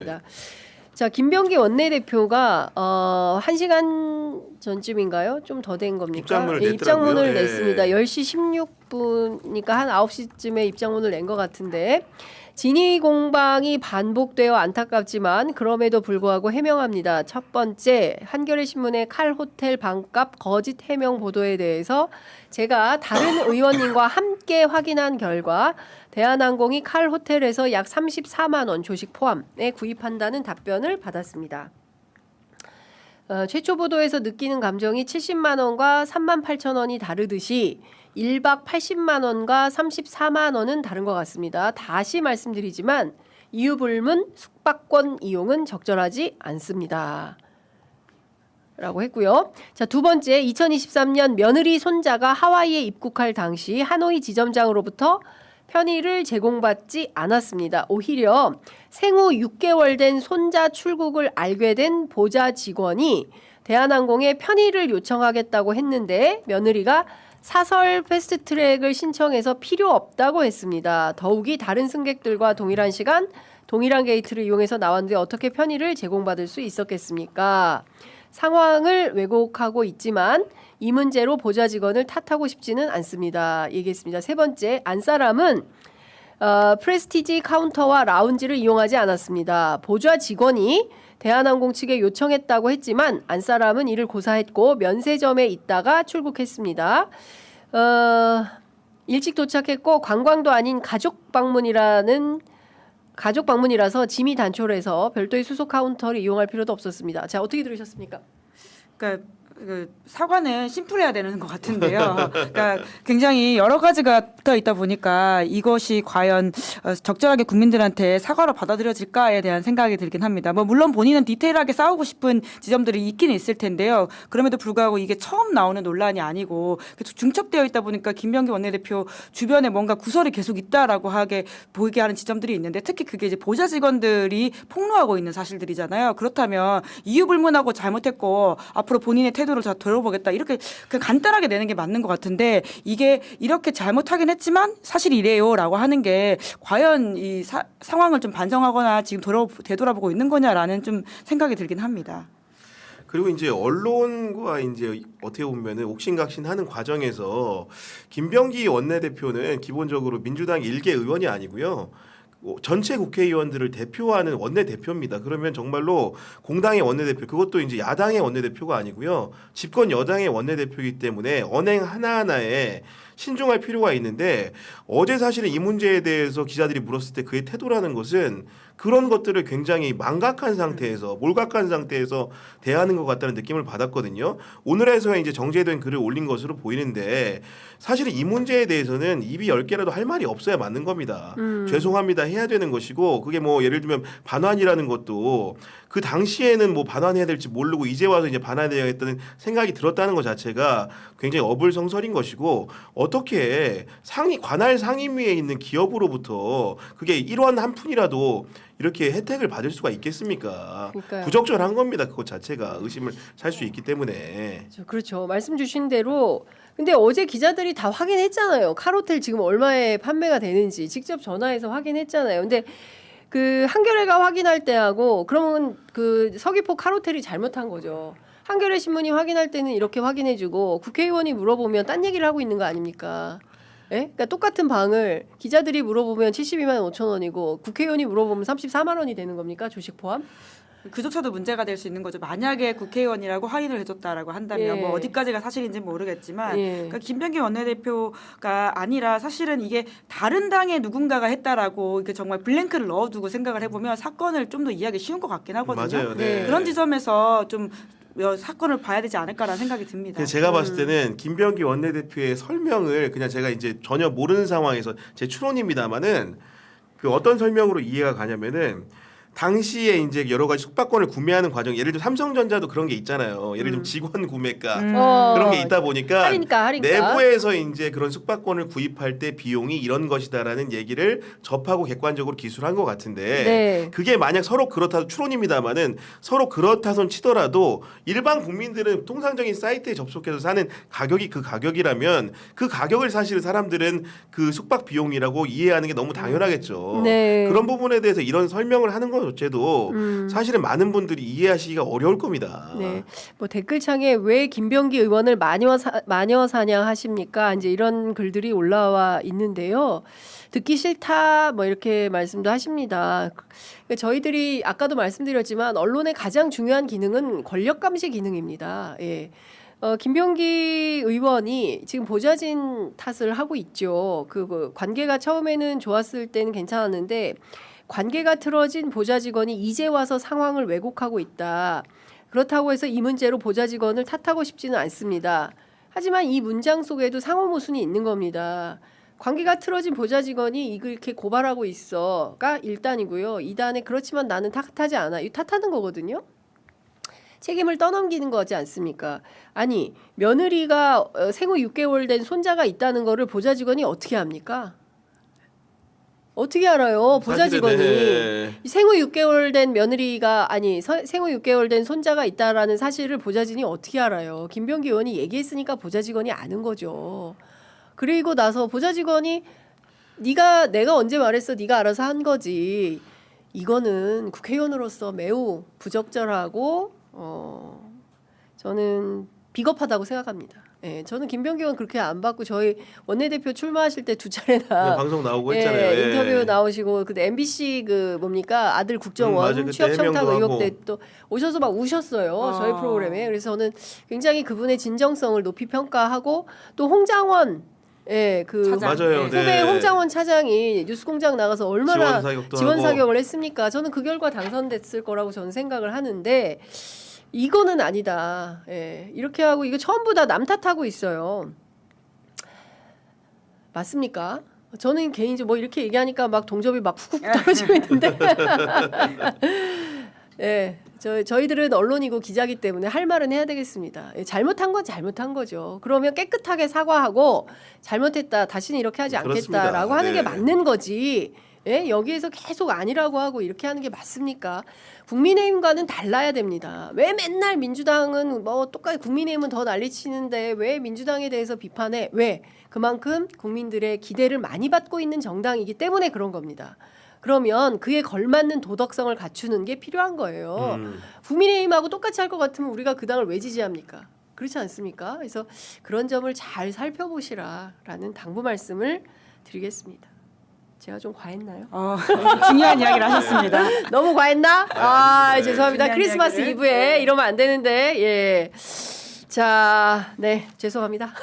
알겠습니다. 자, 김병기 원내대표가 1시간 전쯤인가요? 좀 더 된 겁니까? 입장문을 예, 입장문을 냈더라고요. 냈습니다. 10시 16분이니까 한 9시쯤에 입장문을 낸 것 같은데 진위 공방이 반복되어 안타깝지만 그럼에도 불구하고 해명합니다. 첫 번째, 한겨레 신문의 칼 호텔 방값 거짓 해명 보도에 대해서 제가 다른 의원님과 함께 확인한 결과 대한항공이 칼 호텔에서 약 34만 원 조식 포함에 구입한다는 답변을 받았습니다. 최초 보도에서 느끼는 감정이 70만 원과 3만 8천 원이 다르듯이 1박 80만 원과 34만 원은 다른 것 같습니다. 다시 말씀드리지만 이유 불문 숙박권 이용은 적절하지 않습니다. 라고 했고요. 자, 두 번째, 2023년 며느리 손자가 하와이에 입국할 당시 하노이 지점장으로부터 편의를 제공받지 않았습니다. 오히려 생후 6개월 된 손자 출국을 알게 된 보좌 직원이 대한항공에 편의를 요청하겠다고 했는데 며느리가 사설 패스트트랙을 신청해서 필요 없다고 했습니다. 더욱이 다른 승객들과 동일한 시간, 동일한 게이트를 이용해서 나왔는데 어떻게 편의를 제공받을 수 있었겠습니까? 상황을 왜곡하고 있지만 이 문제로 보좌 직원을 탓하고 싶지는 않습니다. 얘기했습니다. 세 번째, 안사람은 프레스티지 카운터와 라운지를 이용하지 않았습니다. 보좌 직원이 대한항공 측에 요청했다고 했지만 안사람은 이를 고사했고 면세점에 있다가 출국했습니다. 일찍 도착했고 관광도 아닌 가족 방문이라서 짐이 단촐해서 별도의 수속 카운터를 이용할 필요도 없었습니다. 자, 어떻게 들으셨습니까? 그러니까 그 사과는 심플해야 되는 것 같은데요. 그러니까 굉장히 여러 가지가 붙어 있다 보니까 이것이 과연 적절하게 국민들한테 사과로 받아들여질까에 대한 생각이 들긴 합니다. 뭐 물론 본인은 디테일하게 싸우고 싶은 지점들이 있긴 있을 텐데요. 그럼에도 불구하고 이게 처음 나오는 논란이 아니고 중첩되어 있다 보니까 김병기 원내대표 주변에 뭔가 구설이 계속 있다라고 하게 보이게 하는 지점들이 있는데 특히 그게 이제 보좌 직원들이 폭로하고 있는 사실들이잖아요. 그렇다면 이유 불문하고 잘못했고 앞으로 본인의 태도를 다 들어보겠다 이렇게 그냥 간단하게 내는 게 맞는 것 같은데 이게 이렇게 잘못하긴 했지만 사실 이래요라고 하는 게 과연 이 상황을 좀 반성하거나 지금 되돌아보고 있는 거냐라는 좀 생각이 들긴 합니다. 그리고 이제 언론과 이제 어떻게 보면은 옥신각신하는 과정에서 김병기 원내대표는 기본적으로 민주당 일개 의원이 아니고요. 전체 국회의원들을 대표하는 원내대표입니다. 그러면 정말로 공당의 원내대표, 그것도 이제 야당의 원내대표가 아니고요. 집권 여당의 원내대표이기 때문에 언행 하나하나에 신중할 필요가 있는데 어제 사실은 이 문제에 대해서 기자들이 물었을 때 그의 태도라는 것은 그런 것들을 굉장히 망각한 상태에서 몰각한 상태에서 대하는 것 같다는 느낌을 받았거든요. 오늘에서야 이제 정제된 글을 올린 것으로 보이는데 사실은 이 문제에 대해서는 입이 10개라도 할 말이 없어야 맞는 겁니다. 죄송합니다 해야 되는 것이고 그게 뭐 예를 들면 반환이라는 것도 그 당시에는 뭐 반환해야 될지 모르고 이제 와서 이제 반환해야겠다는 생각이 들었다는 것 자체가 굉장히 어불성설인 것이고 어떻게 관할 상임위에 있는 기업으로부터 그게 1원 한 푼이라도 이렇게 혜택을 받을 수가 있겠습니까? 그러니까요. 부적절한 겁니다. 그것 자체가 의심을 살 수 있기 때문에. 그렇죠. 말씀 주신 대로 근데 어제 기자들이 다 확인했잖아요. 칼호텔 지금 얼마에 판매가 되는지 직접 전화해서 확인했잖아요. 근데 그 한겨레가 확인할 때하고 그러면 그 서귀포 칼호텔이 잘못한 거죠. 한겨레 신문이 확인할 때는 이렇게 확인해주고 국회의원이 물어보면 딴 얘기를 하고 있는 거 아닙니까? 예? 그러니까 똑같은 방을 기자들이 물어보면 72만 5천 원이고 국회의원이 물어보면 34만 원이 되는 겁니까? 조식 포함? 그조차도 문제가 될 수 있는 거죠. 만약에 국회의원이라고 확인을 해줬다라고 한다면 예. 뭐 어디까지가 사실인지는 모르겠지만 예. 그러니까 김병기 원내대표가 아니라 사실은 이게 다른 당의 누군가가 했다라고 이게 정말 블랭크를 넣어두고 생각을 해보면 사건을 좀 더 이해하기 쉬운 것 같긴 하거든요. 맞아요. 네. 그런 지점에서 좀 사건을 봐야 되지 않을까라는 생각이 듭니다. 제가 봤을 때는 김병기 원내대표의 설명을 그냥 제가 이제 전혀 모르는 상황에서 제 추론입니다만은 그 어떤 설명으로 이해가 가냐면은 당시에 이제 여러 가지 숙박권을 구매하는 과정, 예를 들어 삼성전자도 그런 게 있잖아요. 예를 들면 직원 구매가 그런 게 있다 보니까 할인가. 내부에서 이제 그런 숙박권을 구입할 때 비용이 이런 것이다라는 얘기를 접하고 객관적으로 기술한 것 같은데 네. 그게 만약 서로 그렇다 추론입니다만은 서로 그렇다손 치더라도 일반 국민들은 통상적인 사이트에 접속해서 사는 가격이 그 가격이라면 그 가격을 사실 사람들은 그 숙박 비용이라고 이해하는 게 너무 당연하겠죠. 네. 그런 부분에 대해서 이런 설명을 하는 건 자체도 사실은 많은 분들이 이해하시기가 어려울 겁니다. 네, 뭐 댓글창에 왜 김병기 의원을 마녀 사냥하십니까? 이제 이런 글들이 올라와 있는데요. 듣기 싫다 뭐 이렇게 말씀도 하십니다. 그러니까 저희들이 아까도 말씀드렸지만 언론의 가장 중요한 기능은 권력 감시 기능입니다. 예. 김병기 의원이 지금 보좌진 탓을 하고 있죠. 그 관계가 처음에는 좋았을 때는 괜찮았는데 관계가 틀어진 보좌직원이 이제 와서 상황을 왜곡하고 있다. 그렇다고 해서 이 문제로 보좌직원을 탓하고 싶지는 않습니다. 하지만 이 문장 속에도 상호 모순이 있는 겁니다. 관계가 틀어진 보좌직원이 이렇게 고발하고 있어가 1단이고요. 2단에 그렇지만 나는 탓하지 않아. 이 탓하는 거거든요. 책임을 떠넘기는 거지 않습니까? 아니 며느리가 생후 6개월 된 손자가 있다는 거를 보좌직원이 어떻게 합니까? 어떻게 알아요? 보좌직원이 사실은, 네. 생후 6개월 된 며느리가 아니 생후 6개월 된 손자가 있다라는 사실을 보좌진이 어떻게 알아요? 김병기 의원이 얘기했으니까 보좌직원이 아는 거죠. 그리고 나서 보좌직원이 내가 언제 말했어? 네가 알아서 한 거지. 이거는 국회의원으로서 매우 부적절하고 저는 비겁하다고 생각합니다. 예, 저는 김병기 의원 그렇게 안 받고 저희 원내대표 출마하실 때 두 차례나 방송 나오고 예, 했잖아요. 예. 인터뷰 나오시고 그때 MBC 그 뭡니까 아들 국정원 맞아요. 그때 취업 청탁 해명도 의혹 하고. 때 또 오셔서 막 우셨어요. 저희 프로그램에. 그래서 저는 굉장히 그분의 진정성을 높이 평가하고 또 홍장원 그 차장. 맞아요. 후배 네. 홍장원 차장이 뉴스공장 나가서 얼마나 지원 하고. 사격을 했습니까? 저는 그 결과 당선됐을 거라고 저는 생각을 하는데 이거는 아니다. 예, 이렇게 하고 이거 전부 다 남 탓하고 있어요. 맞습니까? 저는 개인적으로 뭐 이렇게 얘기하니까 막 동접이 막 훅훅 떨어지고 있는데 예, 저희들은 언론이고 기자기 때문에 할 말은 해야 되겠습니다. 예, 잘못한 건 잘못한 거죠. 그러면 깨끗하게 사과하고 잘못했다 다시는 이렇게 하지 않겠다라고 그렇습니다. 하는 게 네. 맞는 거지. 예, 여기에서 계속 아니라고 하고 이렇게 하는 게 맞습니까? 국민의힘과는 달라야 됩니다. 왜 맨날 민주당은 뭐 똑같이 국민의힘은 더 난리치는데 왜 민주당에 대해서 비판해? 왜? 그만큼 국민들의 기대를 많이 받고 있는 정당이기 때문에 그런 겁니다. 그러면 그에 걸맞는 도덕성을 갖추는 게 필요한 거예요. 국민의힘하고 똑같이 할 것 같으면 우리가 그 당을 왜 지지합니까? 그렇지 않습니까? 그래서 그런 점을 잘 살펴보시라라는 당부 말씀을 드리겠습니다. 제가 좀 과했나요? 중요한 이야기를 하셨습니다. 너무 과했나? 아 죄송합니다. 중요한 크리스마스 이야기를. 이브에 이러면 안 되는데 예. 자, 네 죄송합니다.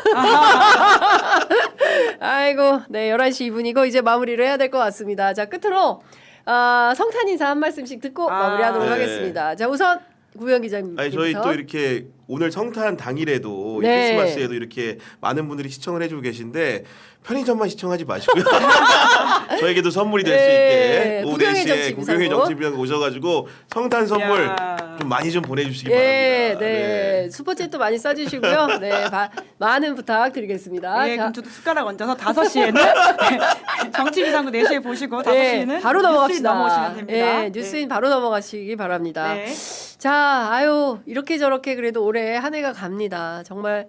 아이고, 네 11시 2분이고 이제 마무리를 해야 될 것 같습니다. 자 끝으로 성탄 인사 한 말씀씩 듣고 마무리하도록 네. 하겠습니다. 자 우선 구현 기자님. 아니 저희 또 이렇게 오늘 성탄 당일에도 네. 크리스마스에도 이렇게 많은 분들이 시청을 해주고 계신데 편의점만 시청하지 마시고요. 저에게도 선물이 될 수 네. 있게 오후 구경의 4시에 정치 구경의 비상구. 정치비상 오셔가지고 성탄 선물 야. 좀 많이 좀 보내주시기 네, 바랍니다. 네, 슈퍼챗도 많이 써주시고요. 네, 많은 부탁드리겠습니다. 예, 자, 그럼 저도 숟가락 얹어서 5시에는 정치비상구 4시에 보시고 5시는 네, 바로 넘어갑시다. 넘어오시면 됩니다. 네, 뉴스인 바로 넘어가시기 바랍니다. 네. 자, 아유 이렇게 저렇게 그래도 올해 한 해가 갑니다. 정말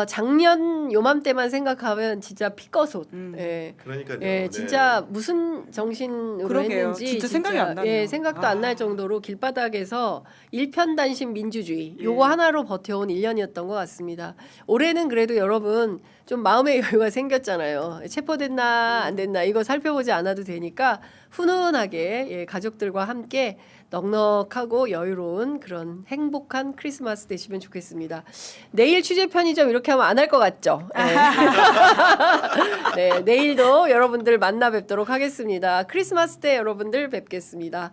작년 요맘때만 생각하면 진짜 피꺼솥. 예. 그러니까요. 예, 네. 진짜 무슨 정신으로 그러게요. 했는지 진짜 생각이 안 나네요. 예, 생각도 안 날 정도로 길바닥에서 일편단심 민주주의 요거 예. 하나로 버텨온 1년이었던 것 같습니다. 올해는 그래도 여러분 좀 마음의 여유가 생겼잖아요. 체포됐나 안 됐나 이거 살펴보지 않아도 되니까 훈훈하게 예, 가족들과 함께 넉넉하고 여유로운 그런 행복한 크리스마스 되시면 좋겠습니다. 내일 취재 편의점 이렇게 하면 안 할 것 같죠? 네. 네, 내일도 여러분들 만나 뵙도록 하겠습니다. 크리스마스 때 여러분들 뵙겠습니다.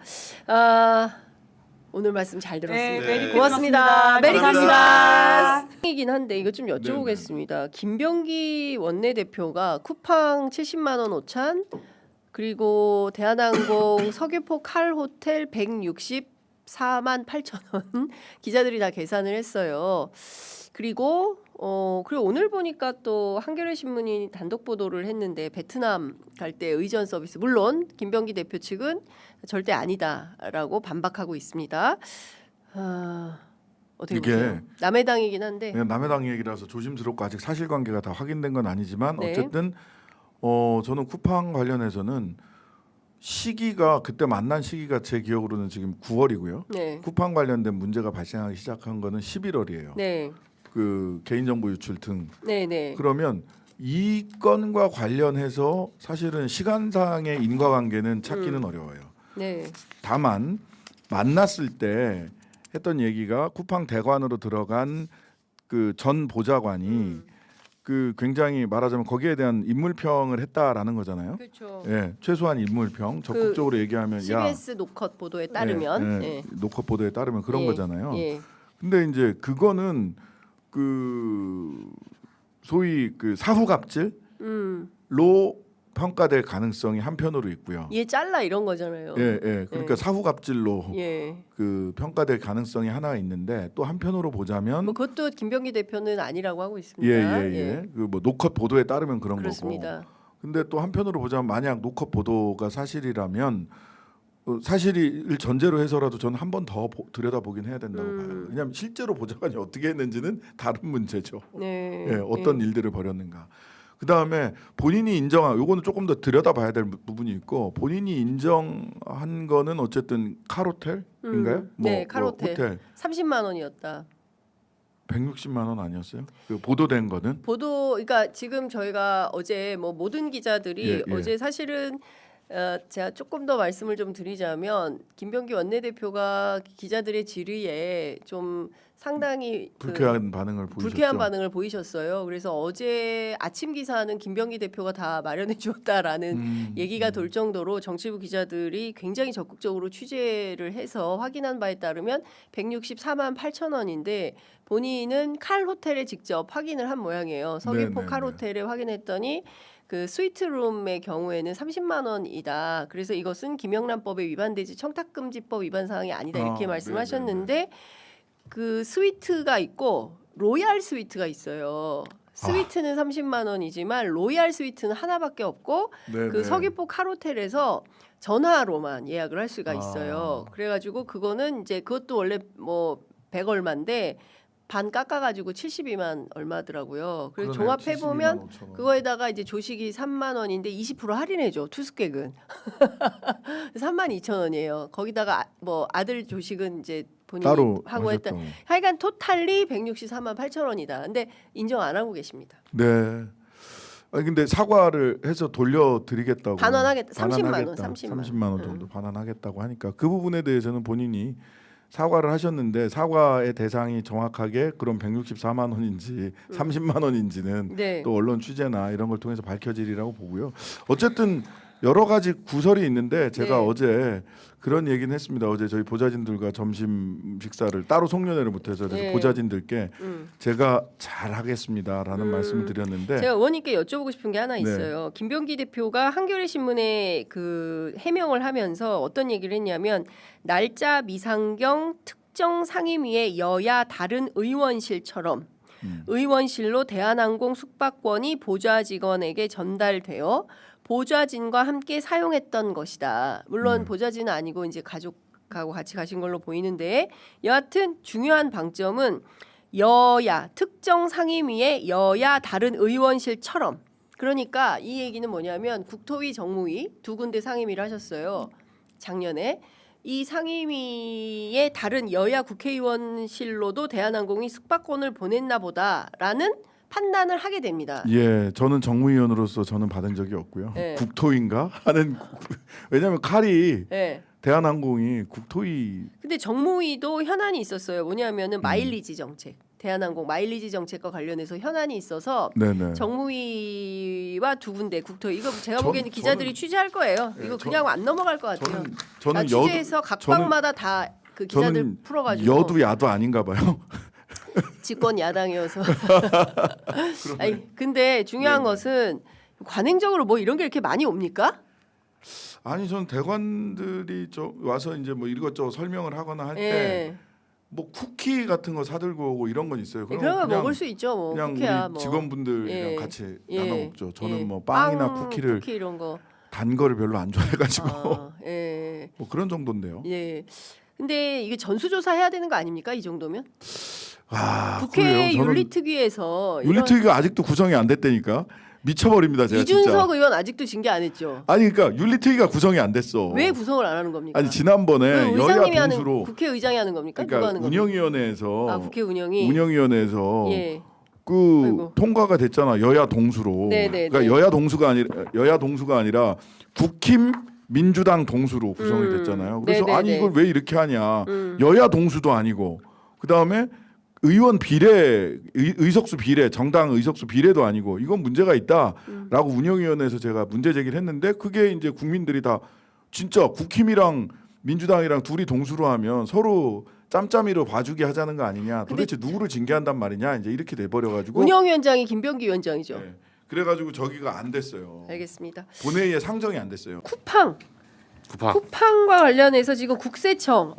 오늘 말씀 잘 들었습니다. 네, 메리 고맙습니다. 크리스마스입니다. 메리 감사합니다. 크리스마스. 이긴 한데 이거 좀 여쭤보겠습니다. 김병기 원내대표가 쿠팡 70만 원 오찬 그리고 대한항공 석유포 칼 호텔 164만 8천 원 기자들이 다 계산을 했어요. 그리고 오늘 보니까 또 한겨레 신문이 단독 보도를 했는데 베트남 갈 때 의전 서비스 물론 김병기 대표 측은 절대 아니다라고 반박하고 있습니다. 어떻게 이게 보세요? 남의 당이긴 한데 그냥 남의 당 얘기라서 조심스럽고 아직 사실관계가 다 확인된 건 아니지만 네. 어쨌든 저는 쿠팡 관련해서는 시기가 그때 만난 시기가 제 기억으로는 지금 9월이고요. 네. 쿠팡 관련된 문제가 발생하기 시작한 거는 11월이에요. 네. 그 개인정보 유출 등. 네, 네. 그러면 이 건과 관련해서 사실은 시간상의 인과관계는 찾기는 어려워요. 네. 다만 만났을 때 했던 얘기가 쿠팡 대관으로 들어간 그 전 보좌관이 그 굉장히 말하자면 거기에 대한 인물평을 했다라는 거잖아요. 그렇죠. 예, 최소한 인물평 적극적으로 얘기하면 CBS 노컷 보도에 따르면 예, 노컷 보도에 따르면 그런 예, 거잖아요. 예. 근데 이제 그거는 그 소위 그 사후갑질로 평가될 가능성이 한편으로 있고요. 얘 잘라 이런 거잖아요. 예, 예. 그러니까 예. 사후갑질로 예. 그 평가될 가능성이 하나 있는데 또 한편으로 보자면 뭐 그것도 김병기 대표는 아니라고 하고 있습니다. 예예예. 그 뭐 노컷 보도에 따르면 그런 그렇습니다. 거고. 근데 또 한편으로 보자면 만약 노컷 보도가 사실이라면 사실을 전제로 해서라도 저는 한 번 더 들여다보긴 해야 된다고 봐요. 왜냐하면 실제로 보좌관이 어떻게 했는지는 다른 문제죠. 네. 예, 어떤 일들을 벌였는가. 그 다음에 본인이 인정한 요거는 조금 더 들여다봐야 될 부분이 있고 본인이 인정한 거는 어쨌든 칼호텔인가요? 네, 칼호텔. 호텔 30만 원이었다. 160만 원 아니었어요? 그 보도된 거는 보도 그러니까 지금 저희가 어제 뭐 모든 기자들이 예, 예. 어제 사실은 제가 조금 더 말씀을 좀 드리자면 김병기 원내대표가 기자들의 질의에 좀 상당히 불쾌한 반응을 보이셨죠. 불쾌한 반응을 보이셨어요. 그래서 어제 아침 기사는 김병기 대표가 다 마련해 주었다라는 얘기가 돌 정도로 정치부 기자들이 굉장히 적극적으로 취재를 해서 확인한 바에 따르면 164만 8천 원인데 본인은 칼 호텔에 직접 확인을 한 모양이에요. 서귀포 네, 칼 네, 호텔에 확인했더니 그 스위트룸의 경우에는 30만 원이다. 그래서 이것은 김영란법에 위반되지 청탁금지법 위반 사항이 아니다 이렇게 말씀하셨는데 그 스위트가 있고 로얄 스위트가 있어요. 스위트는 30만 원이지만 로얄 스위트는 하나밖에 없고 네, 그 네. 서귀포 칼호텔에서 전화로만 예약을 할 수가 있어요. 그래가지고 그거는 이제 그것도 원래 뭐 100 얼마인데 반 깎아가지고 72만 얼마더라고요. 그래서 그러네요. 종합해 보면 72만 5천 원. 그거에다가 이제 조식이 3만 원인데 20% 할인해줘 투숙객은 3만 2천 원이에요. 거기다가 뭐 아들 조식은 이제 본인이 따로 하고 했던 하셨다고. 하여간 토탈리 164만 8천 원이다. 근데 인정 안 하고 계십니다. 네. 아니 근데 사과를 해서 돌려드리겠다고 반환하겠다. 30만 원, 30만 원 정도 반환하겠다고 하니까 그 부분에 대해서는 본인이 사과를 하셨는데 사과의 대상이 정확하게 그럼 164만 원인지 30만 원인지는 네. 또 언론 취재나 이런 걸 통해서 밝혀지리라고 보고요. 어쨌든 여러 가지 구설이 있는데 제가 네. 어제 그런 얘기는 했습니다. 어제 저희 보좌진들과 점심 식사를 따로 송년회를 못해서 그래서 네. 보좌진들께 제가 잘하겠습니다라는 말씀을 드렸는데 제가 의원님께 여쭤보고 싶은 게 하나 네. 있어요. 김병기 대표가 한겨레 신문에 그 해명을 하면서 어떤 얘기를 했냐면 날짜 미상경 특정 상임위의 여야 다른 의원실처럼 의원실로 대한항공 숙박권이 보좌 직원에게 전달되어 보좌진과 함께 사용했던 것이다. 물론 보좌진은 아니고 이제 가족하고 같이 가신 걸로 보이는데 여하튼 중요한 방점은 여야 특정 상임위의 여야 다른 의원실처럼 그러니까 이 얘기는 뭐냐면 국토위 정무위 두 군데 상임위를 하셨어요. 작년에 이 상임위의 다른 여야 국회의원실로도 대한항공이 숙박권을 보냈나 보다라는 판단을 하게 됩니다. 예, 저는 정무위원으로서 저는 받은 적이 없고요. 네. 국토인가 하는 왜냐하면 칼이 네. 대한항공이 국토위 근데 정무위도 현안이 있었어요. 뭐냐면은 마일리지 정책, 대한항공 마일리지 정책과 관련해서 현안이 있어서 네네. 정무위와 두 군데 국토위 이거 제가 전- 보기에는 기자들이 저는- 취재할 거예요. 예, 이거 저- 그냥 안 넘어갈 것 같아요. 저는 취재해서 각 방마다 다 그 기자들 저는 풀어가지고 여도 야도 아닌가 봐요. 집권 야당이어서. 아니 근데 중요한 것은 관행적으로 뭐 이런 게 이렇게 많이 옵니까? 아니 저는 대관들이 저 와서 이제 뭐 이것저것 설명을 하거나 할 때 예. 뭐 쿠키 같은 거 사들고 오고 이런 건 있어요. 네, 그런 거 먹을 수 있죠. 뭐 그냥 국회야 우리 뭐. 직원분들이랑 예. 같이 예. 나눠 먹죠. 저는 예. 뭐 빵이나 빵, 쿠키를 쿠키 이런 거. 단 거를 별로 안 좋아해가지고 예. 뭐 그런 정도인데요. 예. 근데 이게 전수조사 해야 되는 거 아닙니까? 이 정도면? 아, 국회 그래요? 저는 윤리특위에서 이런- 윤리특위가 아직도 구성이 안 됐다니까. 미쳐버립니다. 제가 이준석 진짜. 의원 아직도 징계 안 했죠. 아니 그러니까 윤리특위가 구성이 안 됐어. 왜 구성을 안 하는 겁니까? 아니 지난번에 그 여야 의장님이 하는 동수로 국회의장이 하는 겁니까? 누가 그러니까 하는 겁니까? 운영위원회에서 아 국회 운영이 운영위원회에서 예. 그 아이고. 통과가 됐잖아. 여야 동수로. 네네네. 그러니까 여야 동수가 아니라 국힘 민주당 동수로 구성이 됐잖아요. 그래서 네네네. 아니 이걸 왜 이렇게 하냐. 여야 동수도 아니고 그다음에 의원 비례 의석수 비례 정당 의석수 비례도 아니고 이건 문제가 있다라고 운영위원회에서 제가 문제 제기를 했는데 그게 이제 국민들이 다 진짜 국힘이랑 민주당이랑 둘이 동수로 하면 서로 짬짬이로 봐주게 하자는 거 아니냐. 도대체 누구를 징계한단 말이냐. 이제 이렇게 돼버려 가지고 운영위원장이 김병기 위원장이죠. 네. 그래가지고 저기가 안 됐어요. 알겠습니다. 본회의에 상정이 안 됐어요. 쿠팡 쿠팡. 쿠팡과 관련해서 지금 국세청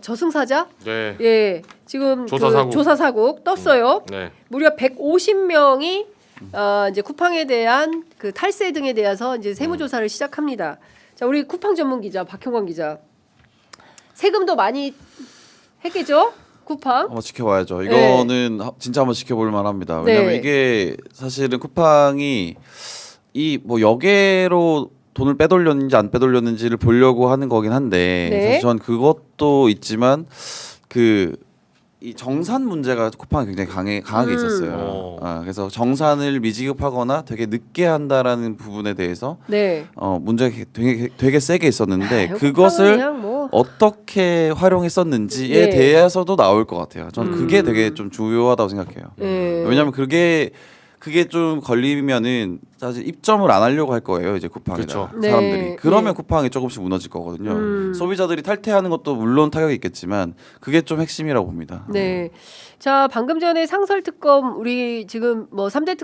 저승사자 네. 예 지금 조사사국. 조사사국 떴어요. 네. 무려 150명이 이제 쿠팡에 대한 그 탈세 등에 대해서 이제 세무조사를 시작합니다. 자 우리 쿠팡 전문 기자 박형광 기자 세금도 많이 했겠죠? 쿠팡. 한번 지켜봐야죠. 이거는 진짜 한번 지켜볼 만합니다. 왜냐면 네. 이게 사실은 쿠팡이 이 뭐 여계로 돈을 빼돌렸는지 안 빼돌렸는지를 보려고 하는 거긴 한데 네. 사실 전 그것도 있지만 그 이 정산 문제가 쿠팡에 굉장히 강하게 있었어요. 그래서 정산을 미지급하거나 되게 늦게 한다라는 부분에 대해서 네. 문제가 되게 세게 있었는데 아유, 그것을 그냥 뭐. 어떻게 활용했었는지에 네. 대해서도 나올 것 같아요. 저는 그게 되게 좀 중요하다고 생각해요. 네. 왜냐하면 그게 좀 걸리면은 사실 입점을 안 하려고 할 거예요. 이제 쿠팡에다 그렇죠. 사람들이. 네. 그러면 네. 쿠팡이 조금씩 무너질 거거든요. 소비자들이 탈퇴하는 것도 물론 타격이 있겠지만 그게 좀 핵심이라고 봅니다. 네. 자, 방금 전에 상설 특검 우리 지금 뭐 3대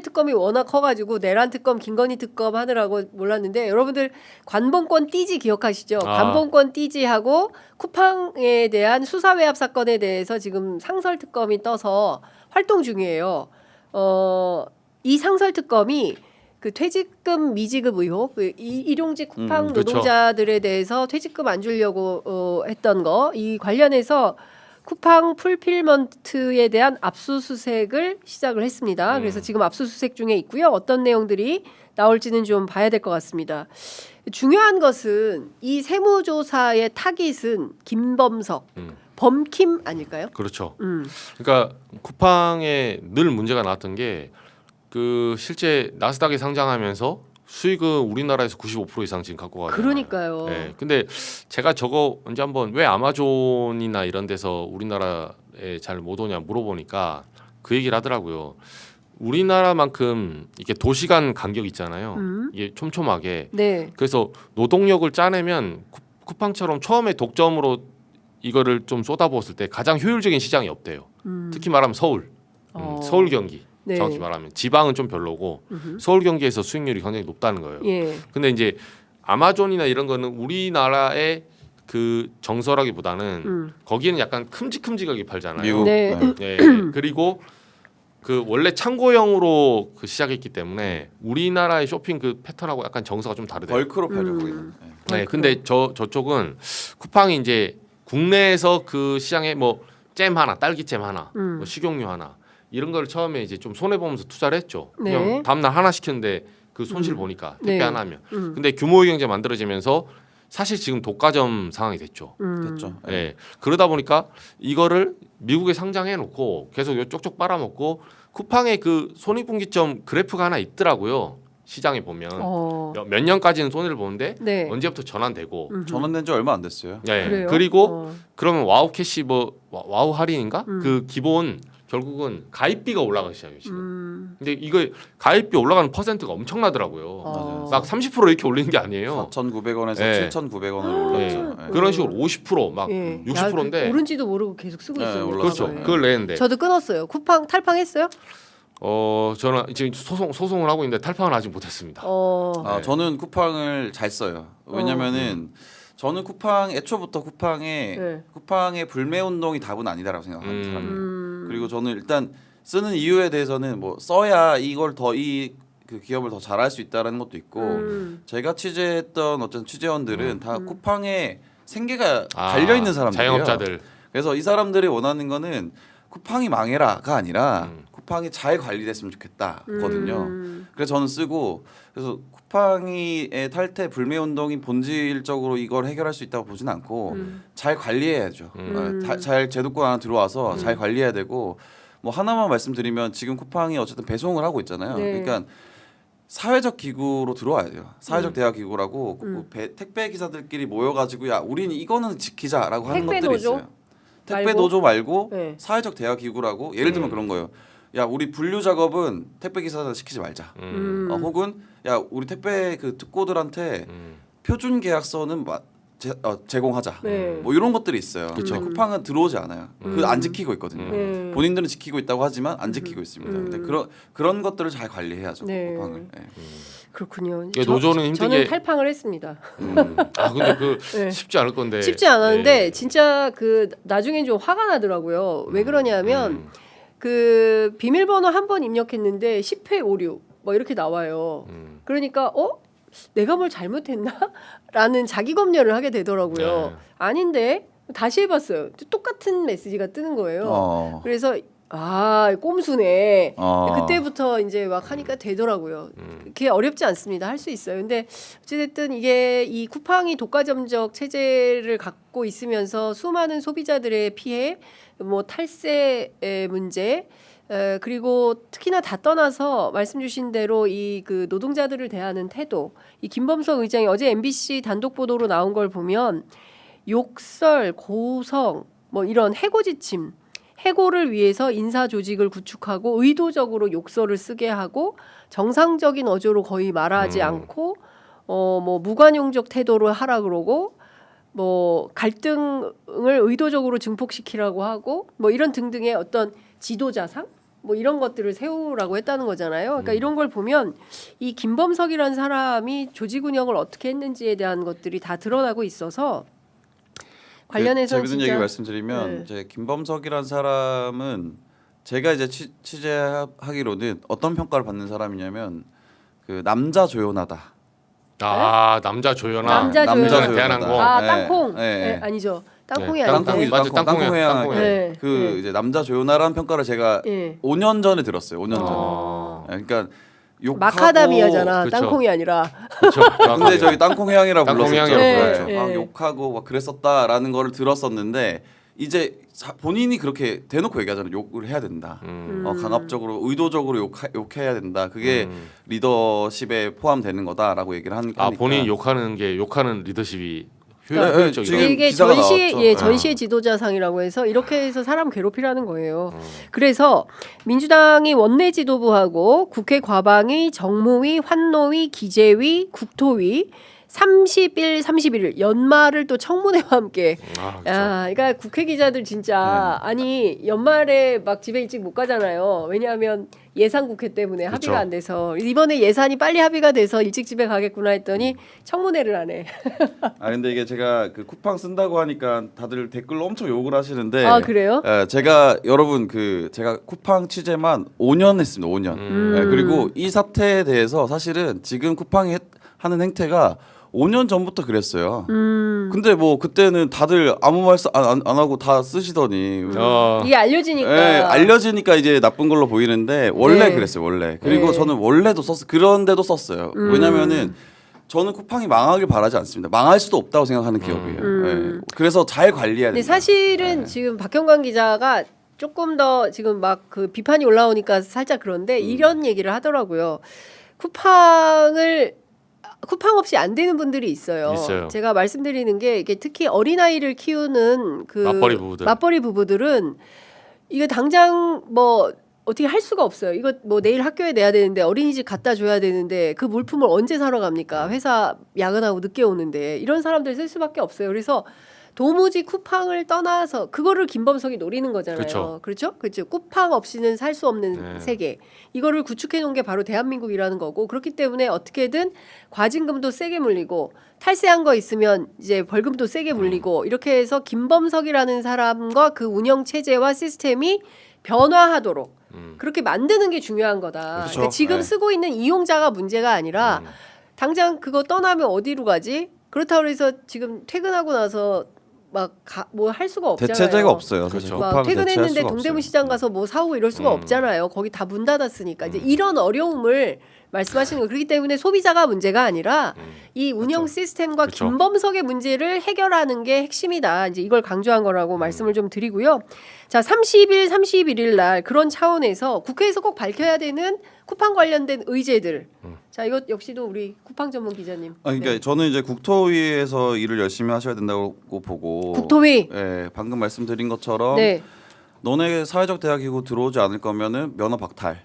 특검이 워낙 커 가지고 내란 특검, 김건희 특검 하느라고 몰랐는데 여러분들 관봉권 띠지 기억하시죠? 관봉권 띠지하고 쿠팡에 대한 수사 외압 사건에 대해서 지금 상설 특검이 떠서 활동 중이에요. 이 상설 특검이 그 퇴직금 미지급 의혹, 그 일용직 쿠팡 그렇죠. 노동자들에 대해서 퇴직금 안 주려고 했던 거, 이 관련해서 쿠팡 풀필먼트에 대한 압수수색을 시작을 했습니다. 그래서 지금 압수수색 중에 있고요. 어떤 내용들이 나올지는 좀 봐야 될 것 같습니다. 중요한 것은 이 세무조사의 타깃은 김범석, 범킴 아닐까요? 그렇죠. 그러니까 쿠팡에 늘 문제가 나왔던 게 그 실제 나스닥에 상장하면서 수익은 우리나라에서 95% 이상 지금 갖고 가요. 그러니까요. 네. 근데 제가 저거 언제 한번 왜 아마존이나 이런 데서 우리나라에 잘 못 오냐 물어보니까 그 얘기를 하더라고요. 우리나라만큼 이렇게 도시간 간격 있잖아요. 이게 촘촘하게. 네. 그래서 노동력을 짜내면 쿠팡처럼 처음에 독점으로 이거를 좀 쏟아부었을 때 가장 효율적인 시장이 없대요. 특히 말하면 서울, 서울 경기. 네. 정확히 말하면 지방은 좀 별로고 서울 경기에서 수익률이 굉장히 높다는 거예요. 예. 근데 이제 아마존이나 이런 거는 우리나라의 그 정서라기보다는 거기는 약간 큼직큼직하게 팔잖아요. 미국. 네. 네. 그리고 그 원래 창고형으로 그 시작했기 때문에 우리나라의 쇼핑 그 패턴하고 약간 정서가 좀 다르대요. 벌크로 팔죠 거기는. 네. 네. 근데 저쪽은 쿠팡이 이제 국내에서 그 시장에 뭐 잼 하나, 딸기잼 하나, 뭐 식용유 하나 이런 걸 처음에 이제 좀 손해 보면서 투자를 했죠. 네. 그냥 다음날 하나 시켰는데 그 손실 보니까 택배 네. 하나 하면. 근데 규모의 경제 만들어지면서 사실 지금 독과점 상황이 됐죠. 됐죠. 네. 그러다 보니까 이거를 미국에 상장해 놓고 계속 요 쪽쪽 빨아먹고 쿠팡의 그 손익분기점 그래프가 하나 있더라고요. 시장에 보면 몇 년까지는 손해를 보는데 네. 언제부터 전환되고 전환된 지 얼마 안 됐어요. 네. 그래요? 그리고 그러면 와우 캐시 뭐 와우 할인인가? 그 기본 결국은 가입비가 올라가기 시작해요 지금. 근데 이거 가입비 올라가는 퍼센트가 엄청나더라고요. 막 30% 이렇게 올리는 게 아니에요. 4,900원에서 네. 7,900원으로 네. 올랐죠. 네. 그런 식으로 50%막 예. 60%인데 오른지도 모르고 계속 쓰고 네, 있어요. 올랐어요. 그렇죠. 과거에. 그걸 내는데 저도 끊었어요. 쿠팡 탈팡했어요? 저는 지금 소송을 하고 있는데 탈팡은 아직 못했습니다. 아, 저는 쿠팡을 잘 써요. 왜냐면은 저는 쿠팡 애초부터 네. 쿠팡의 불매 운동이 답은 아니다라고 생각하는 사람이에요. 그리고 저는 일단 쓰는 이유에 대해서는 뭐 써야 이걸 더 그 기업을 더 잘할 수 있다라는 것도 있고 제가 취재했던 어떤 취재원들은 다 쿠팡에 생계가 달려 있는 사람들이에요. 자영업자들. 그래서 이 사람들이 원하는 거는 쿠팡이 망해라가 아니라 쿠팡이 잘 관리됐으면 좋겠다거든요. 그래서 저는 쓰고 그래서 쿠팡이의 탈퇴 불매 운동이 본질적으로 이걸 해결할 수 있다고 보진 않고 잘 관리해야죠. 잘 제도권 안에 들어와서 잘 관리해야 되고 뭐 하나만 말씀드리면 지금 쿠팡이 어쨌든 배송을 하고 있잖아요. 네. 그러니까 사회적 기구로 들어와야 돼요. 사회적 대화 기구라고 택배 기사들끼리 모여가지고 야 우리는 이거는 지키자라고 하는 택배 것들이 노조? 있어요. 택배 말고? 노조 말고 네. 사회적 대화 기구라고 예를 들면 그런 거예요. 야 우리 분류 작업은 택배 기사들 시키지 말자. 혹은 야 우리 택배 그 특고들한테 표준 계약서는 제공하자. 네. 뭐 이런 것들이 있어요. 근데 쿠팡은 들어오지 않아요. 그 안 지키고 있거든요. 본인들은 지키고 있다고 하지만 안 지키고 있습니다. 근데 그런 것들을 잘 관리해야죠. 네. 쿠팡을. 네. 그렇군요. 이게 노조는 힘든 저는 게- 탈팡을 했습니다. 아 근데 그 네. 쉽지 않을 건데. 쉽지 않았는데 네. 진짜 그 나중엔 좀 화가 나더라고요. 왜 그러냐면 그 비밀번호 한 번 입력했는데 10회 오류 뭐 이렇게 나와요. 그러니까 내가 뭘 잘못했나? 라는 자기 검열을 하게 되더라고요. 네. 아닌데 다시 해봤어요. 똑같은 메시지가 뜨는 거예요. 그래서 꼼수네. 그때부터 이제 막 하니까 되더라고요. 그게 어렵지 않습니다. 할 수 있어요. 근데 어찌됐든 이게 이 쿠팡이 독과점적 체제를 갖고 있으면서 수많은 소비자들의 피해, 뭐 탈세의 문제, 그리고 특히나 다 떠나서 말씀 주신 대로 이 그 노동자들을 대하는 태도, 이 김범석 의장이 어제 MBC 단독 보도로 나온 걸 보면 욕설, 고성, 뭐 이런 해고지침, 해고를 위해서 인사 조직을 구축하고 의도적으로 욕설을 쓰게 하고 정상적인 어조로 거의 말하지 않고 뭐 무관용적 태도를 하라 그러고 뭐 갈등을 의도적으로 증폭시키라고 하고 뭐 이런 등등의 어떤 지도자상 뭐 이런 것들을 세우라고 했다는 거잖아요. 그러니까 이런 걸 보면 이 김범석이라는 사람이 조직 운영을 어떻게 했는지에 대한 것들이 다 드러나고 있어서 관련해서 재밌는 진짜 얘기 말씀드리면 네. 이제 김범석이란 사람은 제가 이제 취재하기로는 어떤 평가를 받는 사람이냐면 그 남자 조연하다. 아 남자 조연아. 남자 남자 조연아. 조연하다. 대한항공. 아 네. 땅콩 네. 아니죠. 땅콩이 네, 아닌데 땅콩이 맞아, 땅콩이야, 땅콩이야. 네. 그 네. 이제 남자 조연아라는 평가를 제가 예. 5년 전에 들었어요. 5년 전에. 어. 그러니까 욕하고 마카다미아잖아. 그쵸. 땅콩이 아니라. 그렇죠. 근데 저희 땅콩해양이라고 땅콩해양이라고 불렀었죠. 불러요. 네. 욕하고 막 그랬었다라는 거를 들었었는데 이제 본인이 그렇게 대놓고 얘기하잖아요. 욕을 해야 된다. 강압적으로 의도적으로 욕해야 된다. 그게 리더십에 포함되는 거다라고 얘기를 하니까. 본인이 욕하는 게 욕하는 리더십이 네, 효율적이다. 지금 이게 기사가 전시의 나왔죠. 전시의 지도자상이라고 해서 이렇게 해서 사람 괴롭히라는 거예요. 그래서 민주당이 원내 지도부하고 국회 과방위, 정무위, 환노위, 기재위, 국토위 30일, 31일 연말을 또 청문회와 함께. 그렇죠. 그러니까 국회 기자들 진짜 아니 연말에 막 집에 일찍 못 가잖아요. 왜냐하면 예산 국회 때문에 그렇죠. 합의가 안 돼서 이번에 예산이 빨리 합의가 돼서 일찍 집에 가겠구나 했더니 청문회를 하네. 근데 이게 제가 그 쿠팡 쓴다고 하니까 다들 댓글로 엄청 욕을 하시는데. 아 그래요? 제가 여러분 제가 쿠팡 취재만 5년 했습니다. 5년. 그리고 이 사태에 대해서 사실은 지금 쿠팡이 하는 행태가 5년 전부터 그랬어요. 근데 뭐 그때는 다들 아무 말 안 하고 다 쓰시더니 이게 알려지니까. 알려지니까 이제 나쁜 걸로 보이는데 원래 네. 그랬어요. 원래. 그리고 네. 저는 원래도 그런데도 썼어요. 왜냐면은 저는 쿠팡이 망하길 바라지 않습니다. 망할 수도 없다고 생각하는 기업이에요. 네. 그래서 잘 관리해야 근데 된다. 사실은 지금 박형관 기자가 조금 더 지금 막 그 비판이 올라오니까 살짝 그런데 이런 얘기를 하더라고요. 쿠팡 없이 안 되는 분들이 있어요. 있어요. 제가 말씀드리는 게 이게 특히 어린아이를 키우는 그 맞벌이 부부들은 이거 당장 뭐 어떻게 할 수가 없어요. 이거 뭐 내일 학교에 내야 되는데 어린이집 갖다 줘야 되는데 그 물품을 언제 사러 갑니까? 회사 야근하고 늦게 오는데 이런 사람들 쓸 수밖에 없어요. 그래서 도무지 쿠팡을 떠나서 그거를 김범석이 노리는 거잖아요. 그렇죠? 쿠팡 없이는 살 수 없는 세계. 이거를 구축해 놓은 게 바로 대한민국이라는 거고 그렇기 때문에 어떻게든 과징금도 세게 물리고 탈세한 거 있으면 이제 벌금도 세게 물리고 이렇게 해서 김범석이라는 사람과 그 운영 체제와 시스템이 변화하도록 그렇게 만드는 게 중요한 거다. 그렇죠. 그러니까 지금 네. 쓰고 있는 이용자가 문제가 아니라 당장 그거 떠나면 어디로 가지? 그렇다고 해서 지금 퇴근하고 나서 막 뭐 할 수가 없잖아요. 대체제가 없어요. 사실 그렇죠. 막 쿠팡은 대체할 퇴근했는데 수가 동대문 없어요. 시장 가서 뭐 사오고 이럴 수가 없잖아요. 거기 다 문 닫았으니까 이제 이런 어려움을 말씀하시는 거 그렇기 때문에 소비자가 문제가 아니라 이 운영 시스템과 그렇죠. 김범석의 문제를 해결하는 게 핵심이다. 이제 이걸 강조한 거라고 말씀을 좀 드리고요. 자, 30일, 31일 날 그런 차원에서 국회에서 꼭 밝혀야 되는 쿠팡 관련된 의제들. 자, 이것 역시도 우리 쿠팡 전문 기자님. 그러니까 네. 저는 이제 국토위에서 일을 열심히 하셔야 된다고 보고 국토위. 예, 방금 말씀드린 것처럼 네. 너네 사회적 대화기구 들어오지 않을 거면은 면허 박탈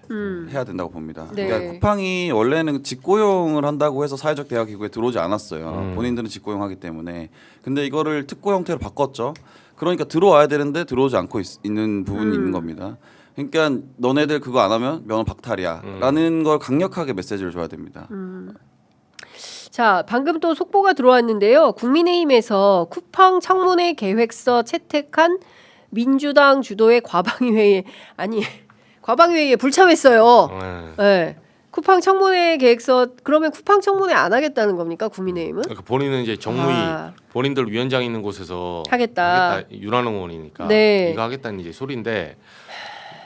해야 된다고 봅니다. 네. 그러니까 쿠팡이 원래는 직고용을 한다고 해서 사회적 대화기구에 들어오지 않았어요. 본인들은 직고용하기 때문에. 근데 이거를 특고 형태로 바꿨죠. 그러니까 들어와야 되는데 들어오지 않고 있는 부분이 있는 겁니다. 그러니까 너네들 그거 안 하면 면허 박탈이야라는 걸 강력하게 메시지를 줘야 됩니다. 자, 방금 또 속보가 들어왔는데요. 국민의힘에서 쿠팡 청문회 계획서 채택한 민주당 주도의 과방위회의 아니 과방위회의에 불참했어요. 네. 쿠팡 청문회 계획서 그러면 쿠팡 청문회 안 하겠다는 겁니까 국민의힘은? 그러니까 본인은 이제 정무위 아. 본인들 위원장 있는 곳에서 하겠다. 윤한홍 의원이니까 네. 이거 하겠다는 이제 소리인데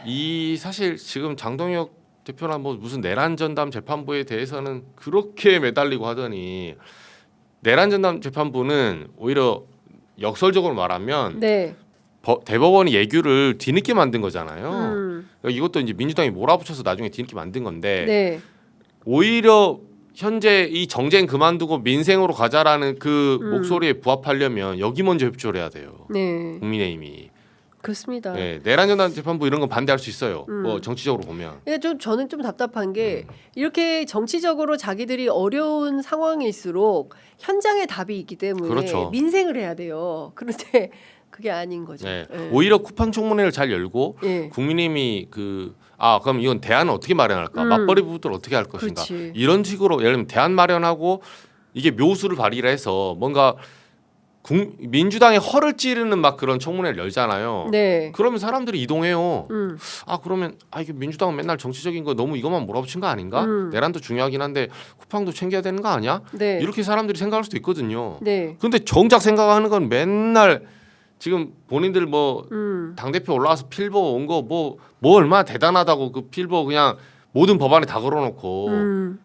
이 사실 지금 장동혁 대표나 뭐 무슨 내란 전담 재판부에 대해서는 그렇게 매달리고 하더니 내란 전담 재판부는 오히려 역설적으로 말하면 네. 대법원이 예규를 뒤늦게 만든 거잖아요. 음. 그러니까 이것도 이제 민주당이 몰아붙여서 나중에 뒤늦게 만든 건데 네. 오히려 현재 이 정쟁 그만두고 민생으로 가자라는 그 목소리에 부합하려면 여기 먼저 협조를 해야 돼요. 네. 국민의힘이. 그렇습니다. 네, 내란 전담 재판부 이런 건 반대할 수 있어요. 뭐 정치적으로 보면. 그러니까 저는 좀 답답한 게 이렇게 정치적으로 자기들이 어려운 상황일수록 현장에 답이 있기 때문에 그렇죠. 민생을 해야 돼요. 그런데 그게 아닌 거죠. 네. 네. 오히려 쿠팡 청문회를 잘 열고 예. 국민의힘이 그럼 이건 대안을 어떻게 마련할까? 맞벌이 부부들 어떻게 할 것인가? 그렇지. 이런 식으로 예를 들면 대안 마련하고 이게 묘수를 발휘를 해서 뭔가 민주당의 허를 찌르는 막 그런 청문회를 열잖아요. 네. 그러면 사람들이 이동해요. 음. 그러면 이게 민주당은 맨날 정치적인 거 너무 이것만 몰아붙인 거 아닌가? 내란도 중요하긴 한데 쿠팡도 챙겨야 되는 거 아니야? 네. 이렇게 사람들이 생각할 수도 있거든요. 네. 근데 정작 생각하는 건 맨날 지금 본인들 뭐 당대표 올라와서 필보 온 거 뭐 얼마나 대단하다고 그 필보 그냥 모든 법안에 다 걸어놓고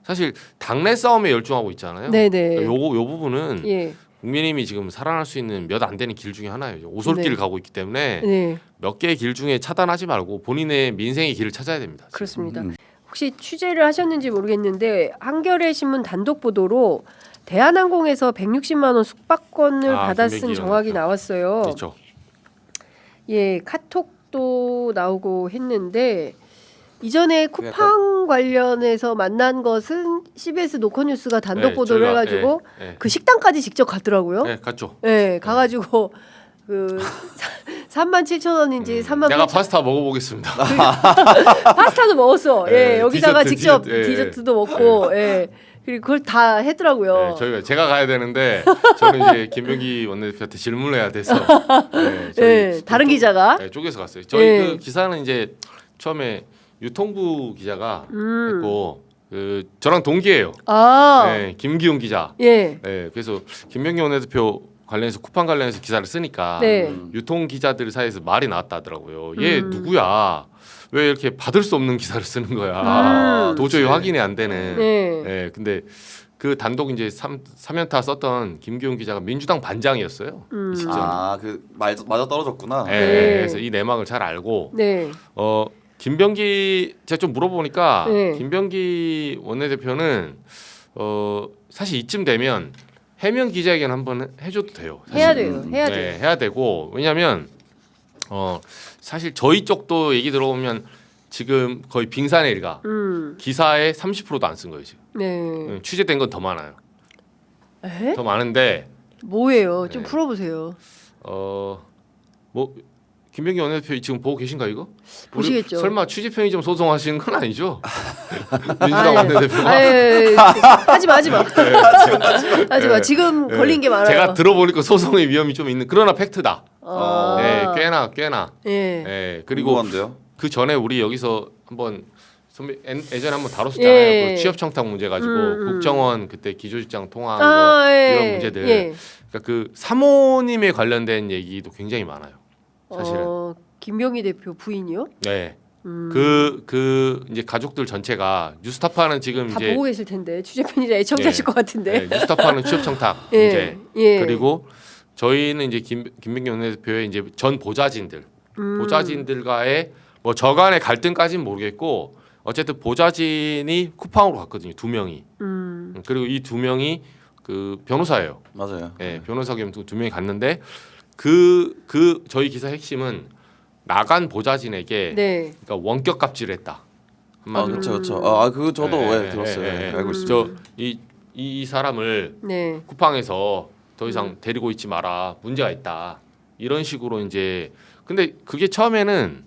사실 당내 싸움에 열중하고 있잖아요. 네네. 그러니까 요 부분은 예. 국민의힘이 지금 살아날 수 있는 몇 안 되는 길 중에 하나예요. 오솔길을 네. 가고 있기 때문에 네. 몇 개의 길 중에 차단하지 말고 본인의 민생의 길을 찾아야 됩니다. 지금. 그렇습니다. 혹시 취재를 하셨는지 모르겠는데 한겨레 신문 단독 보도로 대한항공에서 160만 원 숙박권을 받아 쓴 김백기 정황이 의원. 나왔어요. 그렇죠. 예, 카톡도 나오고 했는데 이전에 쿠팡 관련해서 만난 것은 CBS 노컷뉴스가 단독 네, 보도를 저희가- 해가지고 네, 그 식당까지 직접 갔더라고요. 네, 갔죠. 네, 가가지고 그 37,000원인지 38,000원 내가 파스타 먹어보겠습니다. 파스타도 먹었어. 네, 예, 여기다가 디저트, 직접 디저트, 예, 디저트도 먹고, 예. 그리고 그걸 다 했더라고요. 네, 제가 가야 되는데 저는 이제 김병기 원내대표한테 질문을 해야 돼서 네, 예, 다른 기자가 네, 쪼개서 갔어요. 저희 예. 그 기사는 이제 처음에 유통부 기자가 했고 저랑 동기예요. 네, 김기훈 기자. 예, 네, 그래서 김병기 원내대표 관련해서 쿠팡 관련해서 기사를 쓰니까 네. 유통 기자들 사이에서 말이 나왔다 하더라고요. 얘 누구야? 왜 이렇게 받을 수 없는 기사를 쓰는 거야? 도저히 확인이 안 되는. 네. 네, 근데 그 단독 이제 3연타 썼던 김기훈 기자가 민주당 반장이었어요. 이 시점에. 그 맞아 떨어졌구나. 네, 네. 그래서 이 내막을 잘 알고 네, 김병기 제가 좀 물어보니까 네. 김병기 원내대표는 사실 이쯤 되면 해명 기자회견 한번 해줘도 돼요. 사실. 해야 돼요, 해야 네, 돼요. 해야 되고 왜냐하면 사실 저희 쪽도 얘기 들어보면 지금 거의 빙산의 일가 기사의 30%도 안 쓴 거예요 지금. 네. 취재된 건 더 많아요. 에? 더 많은데 뭐예요? 좀 네. 풀어보세요. 뭐 김병기 원내대표 지금 보고 계신가 이거? 보시겠죠. 우리 설마 취재 편의점 소송하시는 건 아니죠? 민주당 원내대표가. 하지 마. 하지 마. 지금 네. 걸린 게 많아요. 제가 들어보니까 소송의 위험이 좀 있는 그러나 팩트다. 네, 꽤나. 예. 네, 그리고 궁금한데요. 그 전에 우리 여기서 한번 선배 예전에 한번 다뤘었잖아요. 예. 그 취업 청탁 문제 가지고 국정원 그때 기조직장 통화한 아, 거 예. 이런 문제들. 예. 그러니까 그 사모님에 관련된 얘기도 굉장히 많아요. 사실은. 김병희 대표 부인이요? 네. 그 이제 가족들 전체가 뉴스타파는 지금 다 이제 보고 계실 텐데 취재편이자 애청자실 예. 것 같은데. 네, 뉴스타파는 취업 청탁 예. 문제. 예. 그리고 저희는 이제 김병기 원내대표의 이제 전 보좌진들, 보좌진들과의 뭐 저간의 갈등까지는 모르겠고 어쨌든 보좌진이 쿠팡으로 갔거든요. 2명이. 그리고 이 2명이 그 변호사예요. 맞아요. 예, 변호사 겸 2명이 갔는데 그 저희 기사 핵심은 나간 보좌진에게 네. 그러니까 원격 갑질을 했다. 한마디로. 그렇죠. 그거 저도 들었어요. 알고 있습니다. 이 사람을 네. 쿠팡에서 더 이상 데리고 있지 마라. 문제가 있다. 이런 식으로 이제 근데 그게 처음에는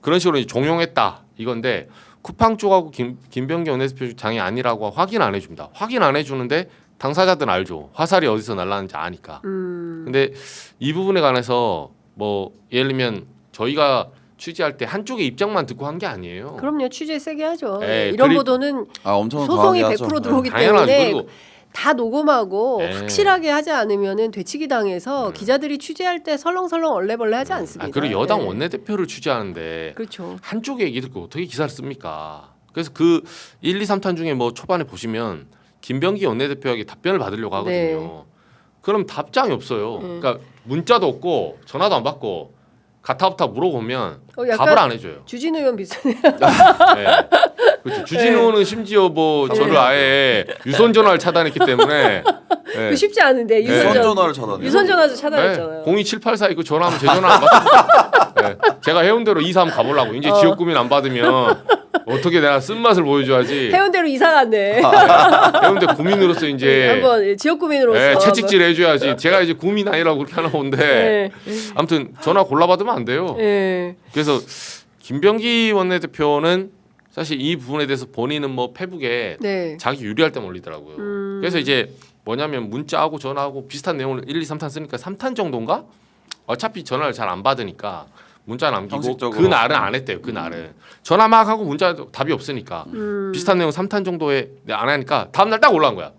그런 식으로 이제 종용했다 이건데 쿠팡 쪽하고 김병기 원내대표장이 아니라고 확인 안 해줍니다. 확인 안 해주는데 당사자들은 알죠. 화살이 어디서 날라는지 아니까. 근데 이 부분에 관해서 뭐 예를 들면 저희가 취재할 때 한쪽의 입장만 듣고 한 게 아니에요. 그럼요. 취재 세게 하죠. 예, 이런 그리- 보도는 엄청 소송이 강하게 100% 하죠. 들어오기 당연하죠. 때문에 그리고 다 녹음하고 예. 확실하게 하지 않으면은 되치기 당해서 기자들이 취재할 때 설렁설렁 얼레벌레 하지 않습니다. 그리고 여당 예. 원내대표를 취재하는데 그렇죠. 한쪽의 얘기 듣고 어떻게 기사를 씁니까? 그래서 그 1, 2, 3탄 중에 뭐 초반에 보시면 김병기 원내대표에게 답변을 받으려고 하거든요. 네. 그럼 답장이 없어요. 그러니까 문자도 없고 전화도 안 받고 가타부타 물어보면 약간 답을 안 해줘요. 주진우 의원 비슷해요. 네. 그렇죠. 주진우는 심지어 뭐 저를 아예 유선 전화를 차단했기 때문에 네. 그 쉽지 않은데 네. 유선 전화를 차단해요. 유선 전화도 차단했잖아요. 02784 이거 전화하면 제 전화 안 받습니다. 네. 제가 해운대로 2, 3 가보려고 이제 지역 구민 안 받으면 어떻게 내가 쓴맛을 보여줘야지. 해운대로 이사 갔네. 해운대 구민으로서 이제 한번 지역 구민으로서 네, 채찍질 해줘야지. 제가 이제 구민 아니라고 그렇게 하나 본데 아무튼 전화 골라 받으면 안 돼요. 네. 그래서 김병기 원내대표는 사실 이 부분에 대해서 본인은 뭐 페북에 네. 자기 유리할 때만 올리더라고요. 그래서 이제 뭐냐면 문자하고 전화하고 비슷한 내용을 1, 2, 3탄 쓰니까 3탄 정도인가? 어차피 전화를 잘 안 받으니까 문자 남기고 형식적으로. 그날은 안 했대요. 그날은 전화 막 하고 문자 답이 없으니까 비슷한 내용 3탄 정도에 안 하니까 다음 날 딱 올라온 거야.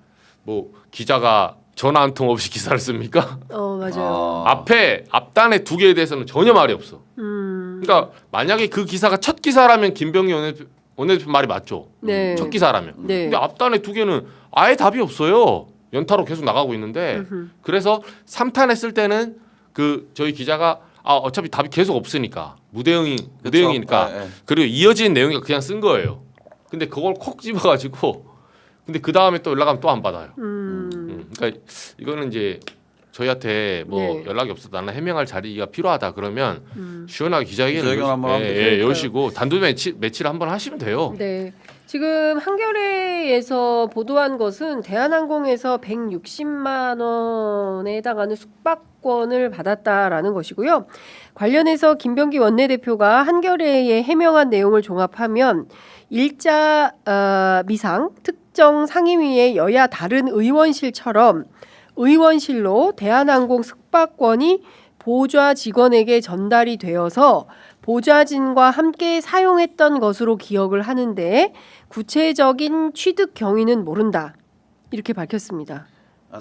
뭐 기자가 전화 한 통 없이 기사를 씁니까? 맞아요. 앞에 앞단에 2개에 대해서는 전혀 말이 없어. 그러니까 만약에 그 기사가 첫 기사라면 김병기 원내대표 말이 맞죠. 네. 첫 기사라면. 네. 근데 앞단에 2개는 아예 답이 없어요. 연타로 계속 나가고 있는데 그래서 3탄 했을 때는 그 저희 기자가 어차피 답이 계속 없으니까 무대응이니까 네. 그리고 이어진 내용이 그냥 쓴 거예요. 근데 그걸 콕 집어가지고 근데 그 다음에 또 연락하면 또 안 받아요. 그러니까 이거는 이제 저희한테 뭐 네. 연락이 없어도 나는 해명할 자리가 필요하다 그러면 시원하게 기자회견을 한번 하면 되죠. 여시고 단독 매치를 한번 하시면 돼요. 네. 지금 한겨레에서 보도한 것은 대한항공에서 160만 원에 해당하는 숙박권을 받았다라는 것이고요. 관련해서 김병기 원내대표가 한겨레에 해명한 내용을 종합하면 일자 미상 특정 상임위의 여야 다른 의원실처럼 의원실로 대한항공 숙박권이 보좌 직원에게 전달이 되어서 보좌진과 함께 사용했던 것으로 기억을 하는데 구체적인 취득 경위는 모른다. 이렇게 밝혔습니다.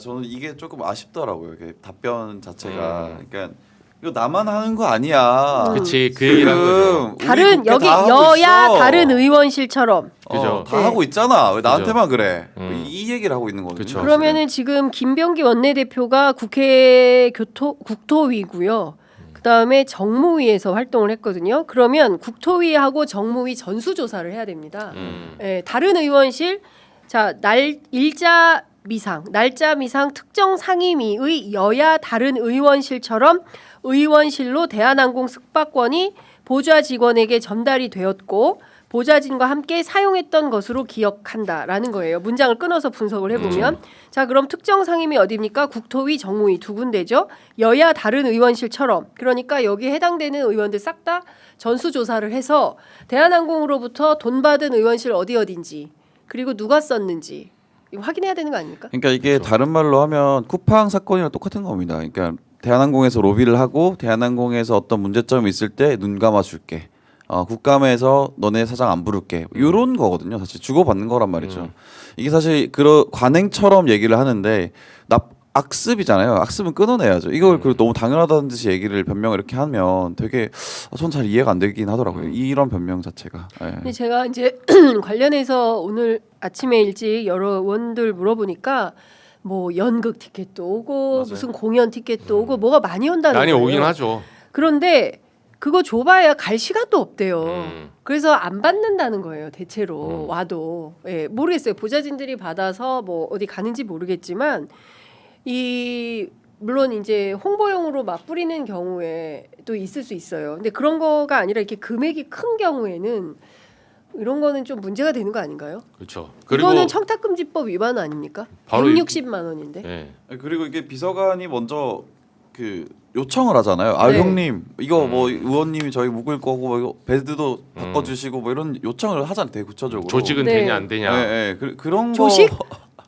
저는 이게 조금 아쉽더라고요. 이게 답변 자체가. 그러니까 이거 나만 하는 거 아니야. 그치 그 얘기를 한 거죠. 우리 다른 국회 여기 다 하고 여야 있어. 다른 의원실처럼. 그죠. 다 네. 하고 있잖아. 왜 나한테만 그래? 이 얘기를 하고 있는 거거든요. 그쵸. 그러면은 지금 김병기 원내대표가 국회 국토위고요. 그다음에 정무위에서 활동을 했거든요. 그러면 국토위하고 정무위 전수조사를 해야 됩니다. 예, 다른 의원실 날짜 미상 특정 상임위의 여야 다른 의원실처럼 의원실로 대한항공 숙박권이 보좌 직원에게 전달이 되었고 보좌진과 함께 사용했던 것으로 기억한다라는 거예요. 문장을 끊어서 분석을 해보면 자 그럼 특정 상임위 어디입니까? 국토위, 정무위 두 군데죠. 여야 다른 의원실처럼 그러니까 여기에 해당되는 의원들 싹 다 전수조사를 해서 대한항공으로부터 돈 받은 의원실 어딘지 그리고 누가 썼는지 이거 확인해야 되는 거 아닙니까? 그러니까 이게 다른 말로 하면 쿠팡 사건이랑 똑같은 겁니다. 그러니까 대한항공에서 로비를 하고 대한항공에서 어떤 문제점이 있을 때 눈 감아줄게. 국감에서 너네 사장 안 부를게 이런 거거든요. 사실 주고받는 거란 말이죠. 이게 사실 그런 관행처럼 얘기를 하는데 악습이잖아요. 악습은 끊어내야죠. 이걸 그리고 너무 당연하다는 듯이 얘기를 변명을 이렇게 하면 되게 전 잘 이해가 안 되긴 하더라고요. 이런 변명 자체가. 예. 근데 제가 이제 관련해서 오늘 아침에 일찍 여러 의원들 물어보니까 뭐 연극 티켓도 오고 맞아요. 무슨 공연 티켓도 오고 뭐가 많이 온다는 많이 거예요. 오긴 하죠. 그런데 그거 줘봐야 갈 시간도 없대요. 음. 그래서 안 받는다는 거예요. 대체로 와도 예, 모르겠어요. 보좌진들이 받아서 뭐 어디 가는지 모르겠지만 이 물론 이제 홍보용으로 막 뿌리는 경우에 또 있을 수 있어요. 근데 그런 거가 아니라 이렇게 금액이 큰 경우에는 이런 거는 좀 문제가 되는 거 아닌가요? 그렇죠. 이거는 청탁금지법 위반 아닙니까? 바로 160만 원인데. 예. 그리고 이게 비서관이 먼저 그 요청을 하잖아요. 아 네. 형님 이거 뭐 의원님이 저희 묵을 거고 뭐 이거 베드도 바꿔주시고 뭐 이런 요청을 하잖아요. 되게 구체적으로. 조직은 네. 되냐 안 되냐. 예, 예. 그런 조식? 거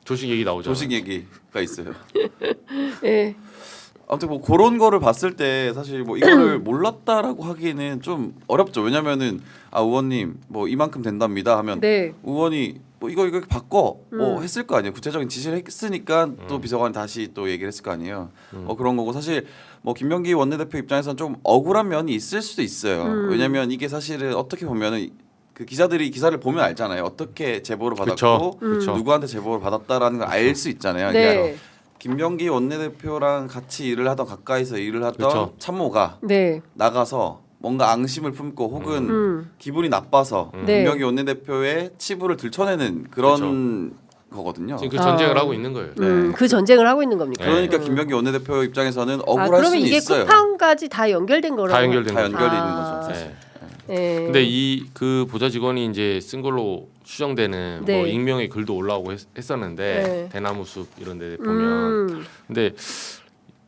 조직 얘기 나오잖아요. 조식 얘기가 있어요. 예. 아무튼 뭐 그런 거를 봤을 때 사실 뭐 이거를 몰랐다라고 하기는 좀 어렵죠. 왜냐면은 아 의원님 뭐 이만큼 된답니다 하면 네. 의원이 뭐 이거 바꿔 뭐 했을 거 아니에요. 구체적인 지시를 했으니까 또 비서관이 다시 또 얘기를 했을 거 아니에요. 그런 거고 사실 뭐 김병기 원내대표 입장에서는 좀 억울한 면이 있을 수도 있어요. 왜냐면 이게 사실은 어떻게 보면은 그 기자들이 기사를 보면 알잖아요. 어떻게 제보를 받았고 그쵸. 누구한테 제보를 받았다라는 걸 알 수 있잖아요. 네. 그러니까 김병기 원내대표랑 같이 일을 하던 가까이서 일을 하던 그쵸. 참모가 네. 나가서 뭔가 앙심을 품고 혹은 기분이 나빠서 네. 김병기 원내대표의 치부를 들춰내는 그런 거거든요. 지금 그 전쟁을 하고 있는 거예요. 네. 그 전쟁을 하고 있는 겁니까? 그러니까 김병기 원내대표 입장에서는 아, 억울할 그러면 수는 이게 있어요. 쿠팡까지 다 연결된 거라고? 다 연결된 다 거죠. 연결이 아. 있는 거죠. 사실. 예. 예. 근데 이 그 보좌 직원이 이제 쓴 걸로 추정되는 네. 뭐 익명의 글도 올라오고 했었는데 네. 대나무숲 이런 데 보면 음. 근데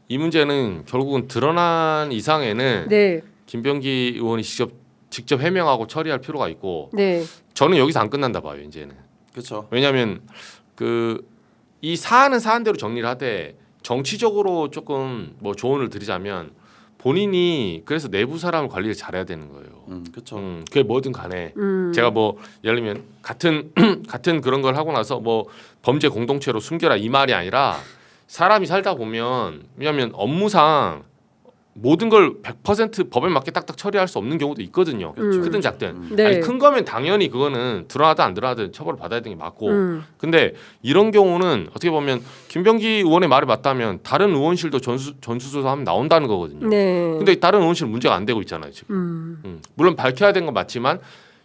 이 문제는 결국은 드러난 이상에는 네. 김병기 의원이 직접 해명하고 처리할 필요가 있고 네. 저는 여기서 안 끝난다 봐요 이제는. 그렇죠. 왜냐하면 그 이 사안은 사안대로 정리를 하되 정치적으로 조금 뭐 조언을 드리자면 본인이 그래서 내부 사람을 관리를 잘해야 되는 거예요. 그렇죠. 그게 뭐든 간에 제가 뭐 예를 들면 같은 그런 걸 하고 나서 뭐 범죄 공동체로 숨겨라 이 말이 아니라 사람이 살다 보면 왜냐하면 업무상 모든 걸 100% 법에 맞게 딱딱 처리할 수 없는 경우도 있거든요. 크든 작든. 네. 아니, 큰 거면 당연히 그거는 드러나든 안 드러나든 처벌을 받아야 되는 게 맞고. 근데 이런 경우는 어떻게 보면 김병기 의원의 말이 맞다면 다른 의원실도 전수조사하면 나온다는 거거든요. 네. 근데 다른 의원실은 문제가 안 되고 있잖아요 지금. 물론 밝혀야 되는 건 맞지만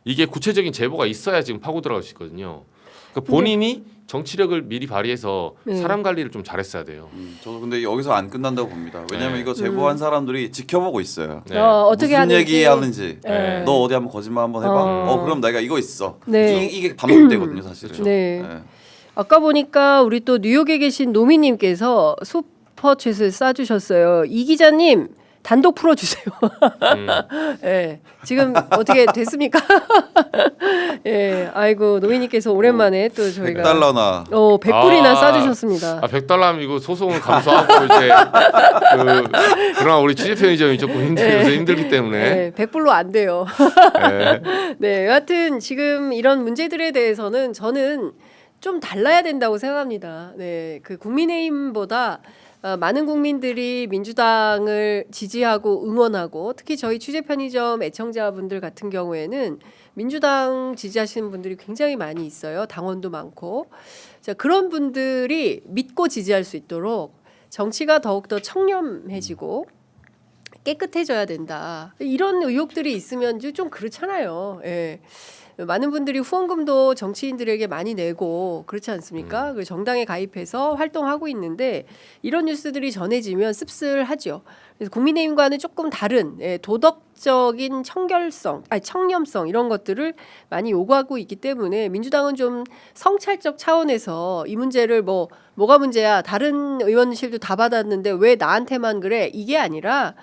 이게 구체적인 제보가 있어야 지금 파고 들어갈 수 있거든요. 그러니까 본인이 정치력을 미리 발휘해서 네. 사람 관리를 좀 잘했어야 돼요. 저도 근데 여기서 안 끝난다고 봅니다. 왜냐면 네. 이거 제보한 사람들이 지켜보고 있어요. 네. 어떻게 무슨 하는지. 얘기하는지 네. 너 어디 한번 거짓말 한번 해봐. 그럼 내가 이거 있어. 네. 이게 반복되거든요 사실은. 네. 아까 보니까 우리 또 뉴욕에 계신 노미님께서 슈퍼챗을 쏴주셨어요. 이 기자님 단독 풀어주세요. 예, 지금 어떻게 됐습니까? 예, 아이고 노미님께서 오랜만에 또 저희가 100달러나 100불이나 쏴주셨습니다. 100달러면 이거 소송을 감수하고 이제 그러나 우리 취재 편의점이 조금 힘들기 때문에 네, 100불로 안 돼요. 네. 네, 여하튼 지금 이런 문제들에 대해서는 저는 좀 달라야 된다고 생각합니다. 네, 그 국민의힘보다 많은 국민들이 민주당을 지지하고 응원하고 특히 저희 취재 편의점 애청자분들 같은 경우에는 민주당 지지하시는 분들이 굉장히 많이 있어요. 당원도 많고. 자, 그런 분들이 믿고 지지할 수 있도록 정치가 더욱더 청렴해지고 깨끗해져야 된다. 이런 의혹들이 있으면 좀 그렇잖아요. 예. 많은 분들이 후원금도 정치인들에게 많이 내고 그렇지 않습니까? 그 정당에 가입해서 활동하고 있는데 이런 뉴스들이 전해지면 씁쓸하죠. 그래서 국민의힘과는 조금 다른 도덕적인 청렴성 이런 것들을 많이 요구하고 있기 때문에 민주당은 좀 성찰적 차원에서 이 문제를 뭐가 문제야? 다른 의원실도 다 받았는데 왜 나한테만 그래? 이게 아니라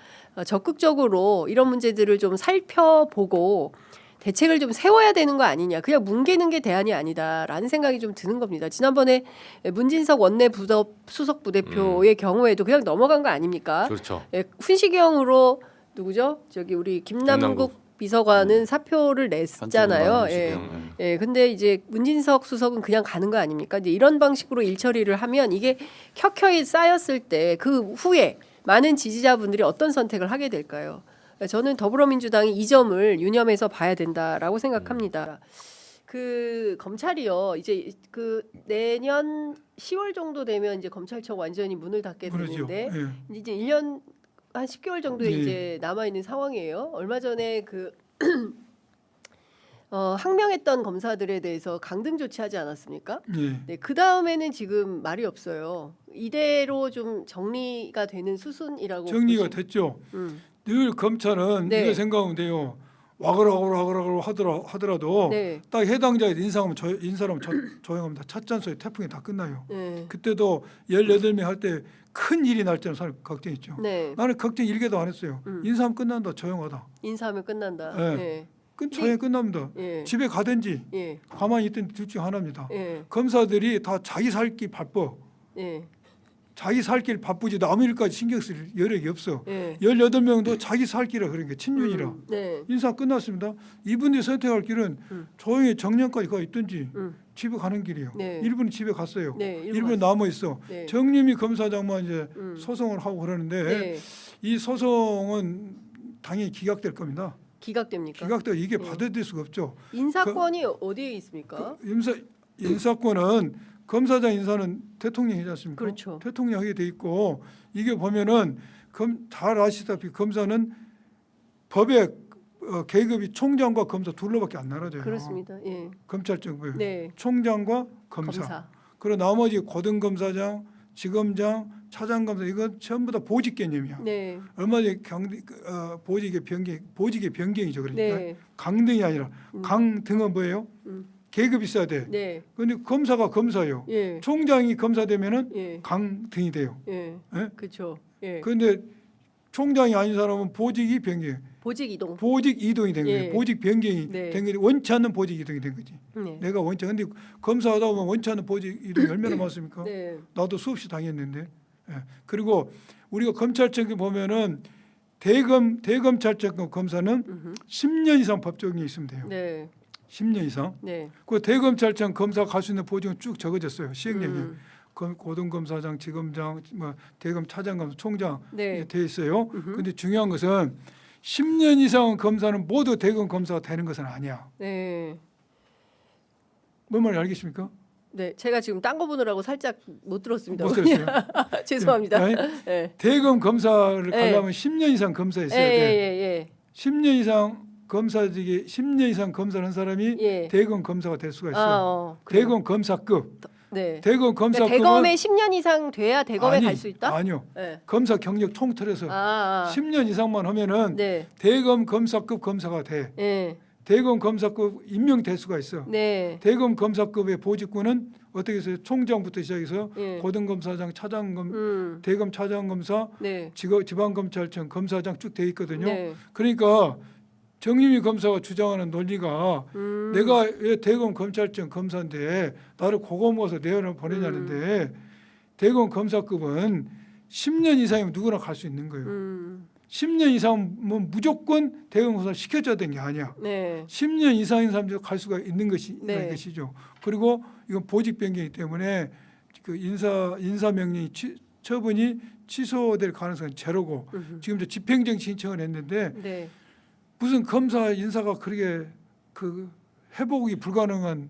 적극적으로 이런 문제들을 좀 살펴보고 대책을 좀 세워야 되는 거 아니냐. 그냥 뭉개는 게 대안이 아니다라는 생각이 좀 드는 겁니다. 지난번에 문진석 원내 수석 부대표의 경우에도 그냥 넘어간 거 아닙니까? 그렇죠. 훈시경으로 누구죠? 저기 우리 김남국 비서관은 사표를 냈잖아요. 편집으로 예. 하는 식이요. 예, 근데 이제 문진석 수석은 그냥 가는 거 아닙니까? 이제 이런 방식으로 일 처리를 하면 이게 켜켜이 쌓였을 때 그 후에 많은 지지자분들이 어떤 선택을 하게 될까요? 저는 더불어민주당이 이 점을 유념해서 봐야 된다라고 생각합니다. 그 검찰이요, 이제 그 내년 10월 정도 되면 이제 검찰청 완전히 문을 닫게 그러죠. 되는데 예. 이제 1년 한 10개월 정도 네. 이제 남아 있는 상황이에요. 얼마 전에 그 항명했던 검사들에 대해서 강등 조치하지 않았습니까? 예. 네, 그 다음에는 지금 말이 없어요. 이대로 좀 정리가 되는 수순이라고 정리가 보시- 됐죠. 음, 늘 검찰은 네. 이렇게 생각하면 돼요. 와그라고 하더라도 네, 딱 해당자에 인사하면 조용합니다. 첫 잔소리 태풍이 다 끝나요. 네, 그때도 18명 할 때 큰 일이 날 때는 사람 걱정했죠. 네. 나는 걱정 일개도 안 했어요. 음. 인사하면 끝난다. 조용하다. 인사하면 끝난다. 네. 네, 조용히 끝납니다. 예, 집에 가든지 예, 가만히 있든지 둘 중 하나입니다. 예, 검사들이 다 자기 살기 바빠. 예, 자기 살 길 바쁘지 남의 일까지 신경 쓸 여력이 없어. 예. 18명도 자기 살 길이라 그런 게 친윤이라. 네, 인사 끝났습니다. 이분이 선택할 길은 음. 조용히 정년까지 가 있든지 음. 집에 가는 길이에요. 네. 일부는 집에 갔어요. 네, 일부는 남아 있어. 네. 정림이 검사장만 이제 음. 소송을 하고 그러는데 네, 이 소송은 당연히 기각될 겁니다. 기각됩니까? 기각돼 이게 네. 받아들일 수가 없죠. 인사권이 어디에 있습니까? 인사권은 검사장 인사는 대통령이지 않습니까? 그렇죠. 대통령이 하게 돼 있고 이게 보면은 잘 아시다시피 검사는 법의 계급이 총장과 검사 둘로밖에 안 나눠져요. 그렇습니다. 예, 검찰정부에 네, 총장과 검사. 그리고 나머지 고등검사장, 지검장, 차장검사 이건 전부 다 보직 개념이야. 네, 얼마 전에 보직의 변경이죠. 그러니까 네, 강등이 아니라 음. 강등은 뭐예요? 음. 계급이 있어야 돼. 네, 근데 검사가 검사예요. 예, 총장이 검사 되면은 예, 강등이 돼요. 예, 예? 그렇죠. 예, 그런데 총장이 아닌 사람은 보직이 변경, 보직 이동. 보직 이동이 된 거예요. 예. 보직 변경이 네. 된 거지 원치 않는 보직 이동이 된 거지. 네, 내가 원치 근데 검사하다 보면 원치 않는 보직 이동이 얼마나 많습니까? 네, 나도 수없이 당했는데. 예. 그리고 우리가 검찰청에 보면은 대검찰청 검사는 음흠. 10년 이상 법정에 있으면 돼요. 네, 10년 이상. 네, 그 대검찰청 검사 갈 수 있는 보직은 쭉 적어졌어요. 시행령에. 음. 고등검사장, 지검장, 뭐 대검 차장검사, 총장 네, 돼 있어요. 음흠. 근데 중요한 것은 10년 이상 검사는 모두 대검 검사가 되는 것은 아니야. 네, 뭔 말인지 알겠습니까? 네. 제가 지금 딴 거 보느라고 살짝 못 들었습니다. 못 들었어요. 죄송합니다. 예. 네. 대검 검사를 예. 가려면 10년 이상 검사했어야 예, 돼. 예, 10년 이상 검사직이 10년 이상 검사를 한 사람이 예, 예. 대검 검사가 될 수가 있어. 그래요. 대검 검사급. 네. 대검 그러니까 검사급은 대검에 10년 이상 돼야 대검에 갈 수 있다? 아니요. 네. 검사 경력 통틀어서 아, 10년 이상만 하면은 네, 대검 검사급 검사가 돼. 네, 대검 검사급 임명될 수가 있어. 네, 대검 검사급의 보직군은 어떻게 해서 총장부터 시작해서 예. 고등검사장, 차장검, 대검 차장검사, 네, 지방검찰청 검사장 쭉 돼 있거든요. 네, 그러니까 정림이 검사가 주장하는 논리가 내가 왜 대검 검찰청 검사인데 나를 고거 모아서 내원을 보내냐는데 대검 검사급은 10년 이상이면 누구나 갈 수 있는 거예요. 10년 이상은 무조건 대검 검사 시켜줘야 되는 게 아니야. 네, 10년 이상인 사람도 갈 수가 있는 네. 것이죠. 그리고 이건 보직 변경이기 때문에 그 인사 명령이 처분이 취소될 가능성은 제로고 지금 이제 집행정 신청을 했는데 네, 무슨 검사 인사가 그렇게 그 회복이 불가능한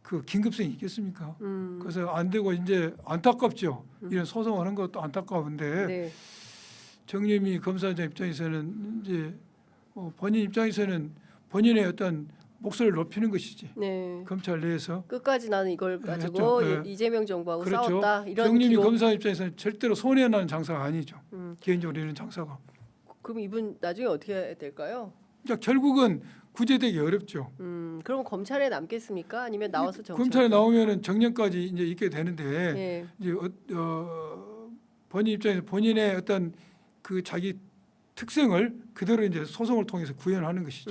그 긴급성이 있겠습니까? 그래서 안 되고 이제 안타깝죠. 이런 소송하는 것도 안타까운데 네, 정림이 검사장 입장에서는 이제 본인 입장에서는 본인의 어떤 목소리를 높이는 것이지. 네. 검찰 내에서 끝까지 나는 이걸 네, 가지고 했죠. 네. 이재명 정부하고 그렇죠. 싸웠다 이런 정림이 기록. 검사 입장에서는 절대로 손해나는 장사가 아니죠. 음. 개인적으로 이런 장사가. 그럼 이분 나중에 어떻게 해야 될까요? 그러니까 결국은 구제되기 어렵죠. 그럼 검찰에 남겠습니까? 아니면 나와서 정치? 검찰에 나오면은 정년까지 이제 있게 되는데 네, 이제 본인 입장에서 본인의 어떤 그 자기 특성을 그대로 이제 소송을 통해서 구현하는 것이죠.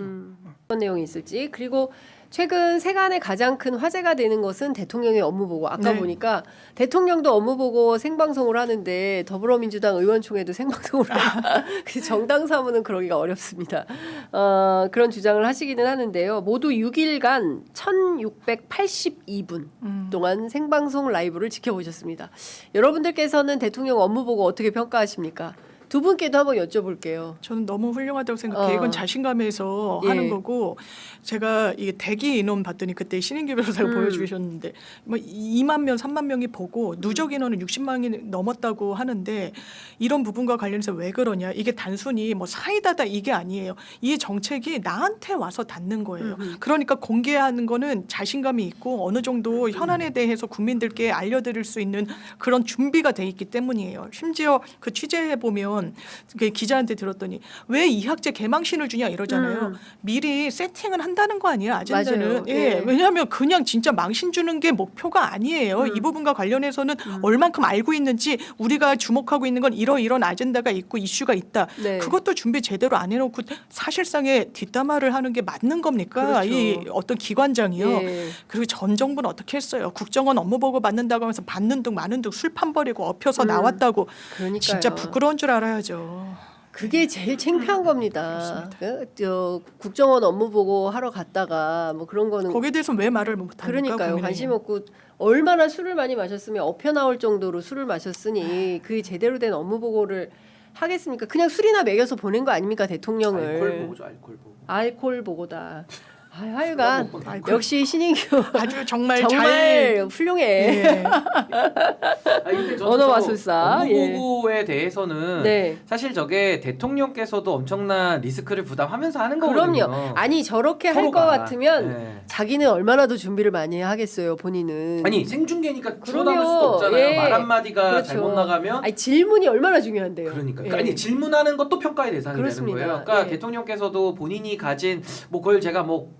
어떤 내용이 있을지. 그리고 최근 세간에 가장 큰 화제가 되는 것은 대통령의 업무 보고. 아까 네. 보니까 대통령도 업무 보고 생방송을 하는데 더불어민주당 의원총회도 생방송을 그래서 정당 사무는 그러기가 어렵습니다. 그런 주장을 하시기는 하는데요. 모두 6일간 1682분 동안 생방송 라이브를 지켜보셨습니다. 여러분들께서는 대통령 업무 보고 어떻게 평가하십니까? 두 분께도 한번 여쭤볼게요. 저는 너무 훌륭하다고 생각해요. 이건 자신감에서 예. 하는 거고 제가 이게 대기 인원 봤더니 그때 신인규 변호사가 보여주셨는데 뭐 2만 명, 3만 명이 보고 누적 인원은 60만이 넘었다고 하는데 이런 부분과 관련해서 왜 그러냐? 이게 단순히 뭐 사이다다 이게 아니에요. 이 정책이 나한테 와서 닿는 거예요. 그러니까 공개하는 거는 자신감이 있고 어느 정도 현안에 대해서 국민들께 알려드릴 수 있는 그런 준비가 돼 있기 때문이에요. 심지어 그 취재해 보면 그 기자한테 들었더니 왜 이학제 개망신을 주냐 이러잖아요. 미리 세팅을 한다는 거 아니에요, 아젠다는. 맞아요. 예, 예. 왜냐하면 그냥 진짜 망신 주는 게 목표가 아니에요. 이 부분과 관련해서는 얼만큼 알고 있는지 우리가 주목하고 있는 건 이런 아젠다가 있고 이슈가 있다. 네. 그것도 준비 제대로 안 해놓고 사실상의 뒷담화를 하는 게 맞는 겁니까? 그렇죠. 이 어떤 기관장이요. 예. 그리고 전 정부는 어떻게 했어요? 국정원 업무 보고 받는다고 하면서 받는 둥 마는 둥 술판 버리고 엎혀서 나왔다고. 그러니까요. 진짜 부끄러운 줄 알아야죠. 그게 제일 창피한 겁니다. 저 국정원 업무 보고 하러 갔다가 뭐 그런 거는 거기에 대해서 왜 말을 못합니까? 그러니까요. 국민의힘? 관심 없고 얼마나 술을 많이 마셨으면 엎혀 나올 정도로 술을 마셨으니 그게 제대로 된 업무 보고를 하겠습니까? 그냥 술이나 먹여서 보낸 거 아닙니까 대통령을? 알콜 보고죠, 알콜 보고. 알콜 보고다. 하여간 역시 신인규 아주 정말 정말 훌륭해. 예. 근데 저는 언어 저 마술사, 업무 예. 보고에 대해서는 네. 사실 저게 대통령께서도 엄청난 리스크를 부담하면서 하는 거거든요. 그럼요. 아니 저렇게 할 것 서로가. 같으면 네. 자기는 얼마나 더 준비를 많이 하겠어요 본인은. 아니 생중계니까 주워 그럼요. 담을 수도 없잖아요. 예. 말 한마디가 그렇죠. 잘못 나가면 아니 질문이 얼마나 중요한데요. 그러니까 예. 아니 질문하는 것도 평가의 대상이 그렇습니다. 되는 거예요. 그러니까 예. 대통령께서도 본인이 가진 뭐 그걸 제가 뭐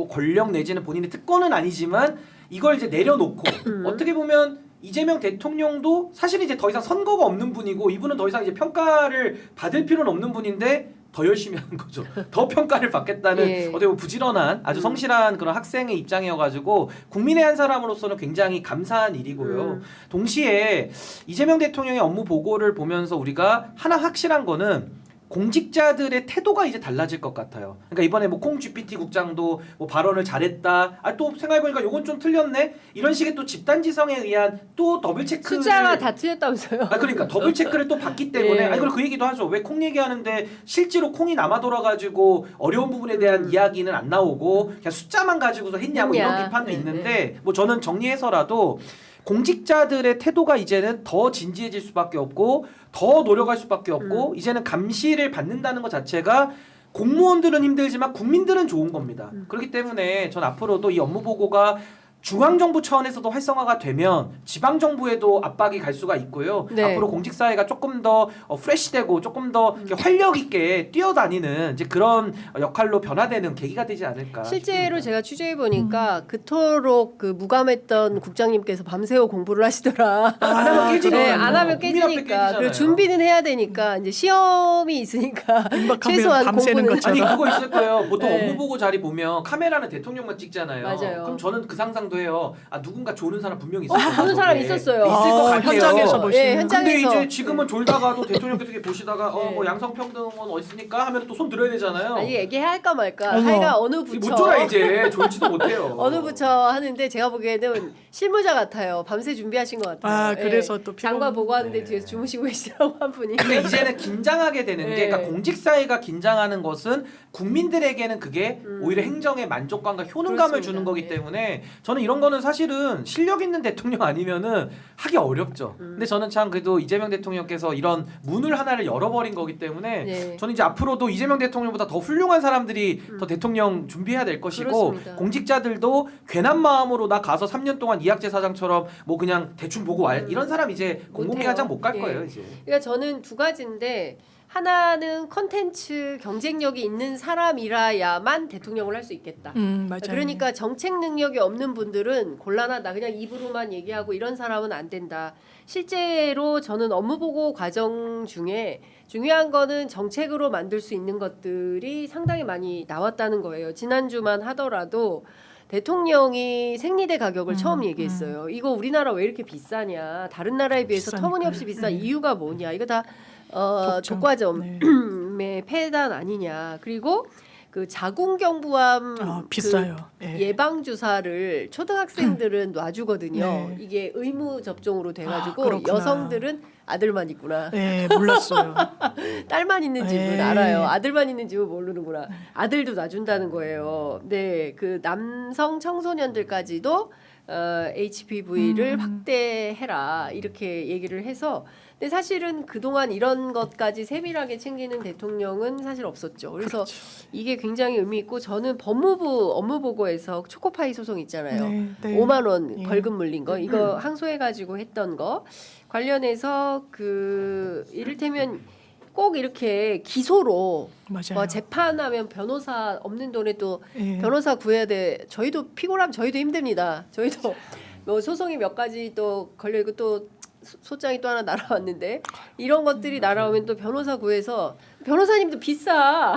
권력 내지는 본인의 특권은 아니지만 이걸 이제 내려놓고 어떻게 보면 이재명 대통령도 사실 이제 더 이상 선거가 없는 분이고 이분은 더 이상 이제 평가를 받을 필요는 없는 분인데 더 열심히 하는 거죠. 더 평가를 받겠다는 예. 어떻게 보면 부지런한 아주 성실한 그런 학생의 입장이어가지고 국민의 한 사람으로서는 굉장히 감사한 일이고요. 동시에 이재명 대통령의 업무 보고를 보면서 우리가 하나 확실한 거는 공직자들의 태도가 이제 달라질 것 같아요. 그러니까 이번에 뭐 콩 GPT 국장도 뭐 발언을 잘했다. 또 생각해보니까 요건 좀 틀렸네. 이런 식의 또 집단지성에 의한 또 더블 체크를 숫자가 다 틀렸다면서요. 그러니까 더블 체크를 또 받기 때문에 예. 아니 그리고 그 얘기도 하죠. 왜 콩 얘기하는데 실제로 콩이 남아 돌아가지고 어려운 부분에 대한 이야기는 안 나오고 그냥 숫자만 가지고서 했냐 뭐 이런 비판도 네, 있는데 뭐 저는 정리해서라도 공직자들의 태도가 이제는 더 진지해질 수밖에 없고 더 노력할 수밖에 없고 이제는 감시를 받는다는 것 자체가 공무원들은 힘들지만 국민들은 좋은 겁니다. 그렇기 때문에 전 앞으로도 이 업무 보고가 중앙정부 차원에서도 활성화가 되면 지방정부에도 압박이 갈 수가 있고요. 네. 앞으로 공직사회가 조금 더 프레시되고 조금 더 이렇게 활력 있게 뛰어다니는 이제 그런 역할로 변화되는 계기가 되지 않을까 실제로 싶습니다. 제가 취재해 보니까 그토록 그 무감했던 국장님께서 밤새워 공부를 하시더라. 안 하면 깨지니까요. 네, 안 하면 국민 앞에 깨지니까. 깨지잖아요. 그리고 준비는 해야 되니까 이제 시험이 있으니까 임박하면 최소한 밤새는 공부는 것처럼. 아니 그거 있을 거예요. 보통 네. 업무 보고 자리 보면 카메라는 대통령만 찍잖아요. 맞아요. 그럼 저는 그 상상도 해요. 아 누군가 조는 사람 분명히 있을 거예요. 조는 사람 저기에. 있었어요. 있을 것 같아요. 현장에서 보시는. 예, 현장에서. 근데 이제 지금은 졸다가도 대통령께서 이렇게 보시다가 네. 뭐 양성평등은 어디 있습니까? 하면 또 손 들어야 되잖아요. 아니 얘기할까 말까. 어머. 하여간 어느 못 부처 졸아 이제 졸지도 못해요. 어느 부처 하는데 제가 보기에는 실무자 같아요. 밤새 준비하신 것 같아요. 아, 예. 그래서 또 피곤- 장관 보고하는데 네. 뒤에서 주무시고 계시라고 한 분이. 근데 이제는 긴장하게 되는 네. 게 그러니까 공직사회가 긴장하는 것은 국민들에게는 그게 오히려 행정의 만족감과 효능감을 그렇습니다. 주는 거기 네. 때문에 저는 이런 거는 사실은 실력 있는 대통령 아니면은 하기 어렵죠. 근데 저는 참 그래도 이재명 대통령께서 이런 문을 하나를 열어버린 거기 때문에 네. 저는 이제 앞으로도 이재명 대통령보다 더 훌륭한 사람들이 더 대통령 준비해야 될 것이고 그렇습니다. 공직자들도 괜한 마음으로 나 가서 3년 동안 이학재 사장처럼 뭐 그냥 대충 보고 와 이런 사람 이제 공공위원장 못 갈 예. 거예요 이제. 그러니까 저는 두 가지인데 하나는 컨텐츠 경쟁력이 있는 사람이라야만 대통령을 할 수 있겠다. 맞아요. 그러니까 정책 능력이 없는 분들은 곤란하다. 그냥 입으로만 얘기하고 이런 사람은 안 된다. 실제로 저는 업무 보고 과정 중에 중요한 거는 정책으로 만들 수 있는 것들이 상당히 많이 나왔다는 거예요. 지난주만 하더라도 대통령이 생리대 가격을 처음 얘기했어요. 이거 우리나라 왜 이렇게 비싸냐? 다른 나라에 비해서 비싸니까요. 터무니없이 비싼 네. 이유가 뭐냐? 이거 다 독점. 독과점의 네. 폐단 아니냐? 그리고 그 자궁경부암 비싸요. 그 예. 예방 주사를 초등학생들은 놔주거든요. 네. 이게 의무 접종으로 돼가지고 그렇구나. 여성들은 아들만 있구나. 네, 몰랐어요. 딸만 있는 집은 네. 알아요. 아들만 있는 집은 모르는구나. 아들도 놔준다는 거예요. 네, 그 남성 청소년들까지도 HPV를 확대해라 이렇게 얘기를 해서. 근데 사실은 그동안 이런 것까지 세밀하게 챙기는 대통령은 사실 없었죠. 그래서 이게 굉장히 의미 있고 저는 법무부 업무보고에서 초코파이 소송 있잖아요. 네. 5만 원 예. 벌금 물린 거 이거 항소해가지고 했던 거 관련해서 그 이를테면 꼭 이렇게 기소로 맞아요. 뭐 재판하면 변호사 없는 돈에 또 예. 변호사 구해야 돼. 저희도 피고라면 저희도 힘듭니다. 저희도 뭐 소송이 몇 가지 또 걸려 있고 또 소장이 또 하나 날아왔는데 이런 것들이 날아오면 또 변호사 구해서 변호사님도 비싸.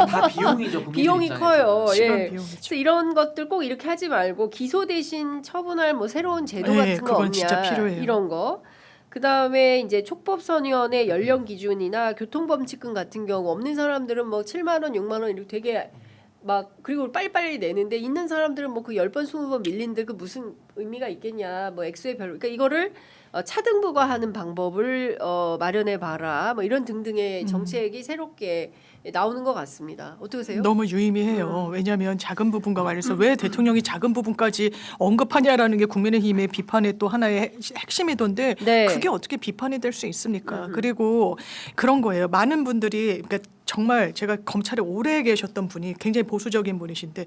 다 비용이죠. 국민들 비용이 입장에서. 커요. 시간 예. 비용이죠. 그래서 이런 것들 꼭 이렇게 하지 말고 기소 대신 처분할 뭐 새로운 제도 예, 같은 거 그건 없냐 진짜 필요해요. 이런 거. 그 다음에 이제 촉법선의원의 연령 기준이나 교통범칙금 같은 경우 없는 사람들은 뭐 7만 원, 6만 원 이렇게 되게 막 그리고 빨리빨리 내는데 있는 사람들은 뭐 그 10번, 20번 밀린데 그 무슨 의미가 있겠냐. 뭐 액수의 별로. 그러니까 이거를 차등부가 하는 방법을 마련해 봐라. 뭐 이런 등등의 정책이 새롭게 나오는 것 같습니다. 어떻게 보세요? 너무 유의미해요. 왜냐하면 작은 부분과 관련해서 왜 대통령이 작은 부분까지 언급하냐라는 게 국민의힘의 비판의 또 하나의 핵심이던데 네. 그게 어떻게 비판이 될 수 있습니까? 그리고 그런 거예요. 많은 분들이 그러니까 정말 제가 검찰에 오래 계셨던 분이 굉장히 보수적인 분이신데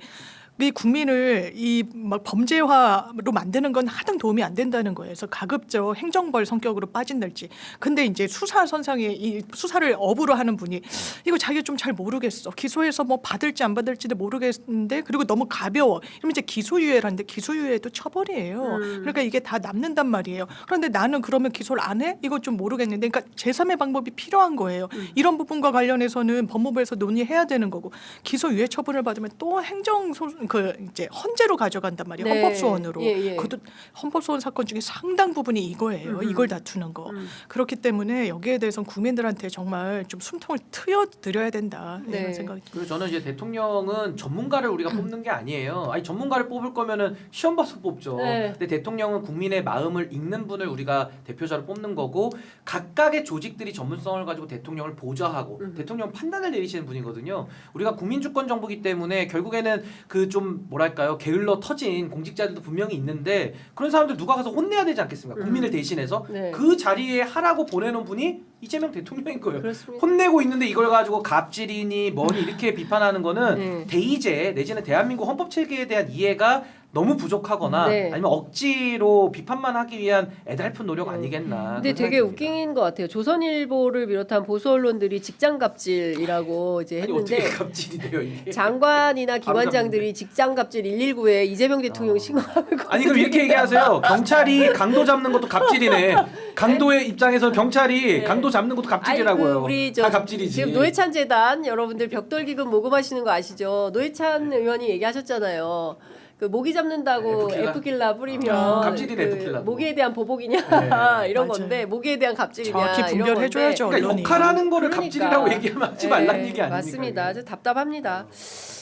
이 국민을 이 막 범죄화로 만드는 건 하등 도움이 안 된다는 거예요. 그래서 가급적 행정벌 성격으로 빠진달지. 근데 이제 수사 선상에 이 수사를 업으로 하는 분이 이거 자기가 좀 잘 모르겠어. 기소해서 뭐 받을지 안 받을지도 모르겠는데 그리고 너무 가벼워. 그러면 이제 기소유예라는데 기소유예도 처벌이에요. 그러니까 이게 다 남는단 말이에요. 그런데 나는 그러면 기소를 안 해? 이거 좀 모르겠는데. 그러니까 제3의 방법이 필요한 거예요. 이런 부분과 관련해서는 법무부에서 논의해야 되는 거고 기소유예 처분을 받으면 또 행정 그 이제 헌재로 가져간단 말이에요. 네. 헌법소원으로. 예, 예. 그것도 헌법소원 사건 중에 상당 부분이 이거예요. 이걸 다투는 거. 그렇기 때문에 여기에 대해서는 국민들한테 정말 좀 숨통을 트여드려야 된다 네. 이런 생각이 듭니다. 그리고 저는 이제 대통령은 전문가를 우리가 뽑는 게 아니에요. 아니 전문가를 뽑을 거면은 시험 봐서 뽑죠. 네. 근데 대통령은 국민의 마음을 읽는 분을 우리가 대표자로 뽑는 거고 각각의 조직들이 전문성을 가지고 대통령을 보좌하고 대통령 판단을 내리시는 분이거든요. 우리가 국민주권 정부기 때문에 결국에는 그 좀 뭐랄까요 게을러 터진 공직자들도 분명히 있는데 그런 사람들 누가 가서 혼내야 되지 않겠습니까? 국민을 대신해서 네. 그 자리에 하라고 보내놓은 분이 이재명 대통령인 거예요. 그렇습니다. 혼내고 있는데 이걸 가지고 갑질이니 뭐니 이렇게 비판하는 거는 네. 대의제 내지는 대한민국 헌법 체계에 대한 이해가 너무 부족하거나 네. 아니면 억지로 비판만 하기 위한 애달픈 노력 아니겠나. 근데 그런 되게 생각이 듭니다. 웃긴 것 같아요. 조선일보를 비롯한 보수 언론들이 직장 갑질이라고 이제 아니 했는데 어떻게 갑질이 돼요 이게? 장관이나 바로 기관장들이 직장 갑질 119에 이재명 대통령 신고하고 아니 그럼 이렇게 얘기하세요. 경찰이 강도 잡는 것도 갑질이네. 강도의 입장에서 경찰이 네. 강도 잡는 것도 갑질이라고요. 아이고, 우리 다 갑질이지. 지금 노회찬 재단 여러분들 벽돌기금 모금하시는 거 아시죠? 노회찬 의원이 얘기하셨잖아요. 그 모기 잡는다고 에프킬라? 에프킬라 뿌리면 갑질이네, 에프킬라도. 모기에 대한 보복이냐 네. 이런 맞아요. 건데 모기에 대한 갑질이냐 정확히 이런 분별해줘야죠. 건데 그러니까 언론이. 역할하는 거를 그러니까. 갑질이라고 얘기하면 하지 말라는 네, 얘기 아닙니까? 맞습니다. 저 답답합니다.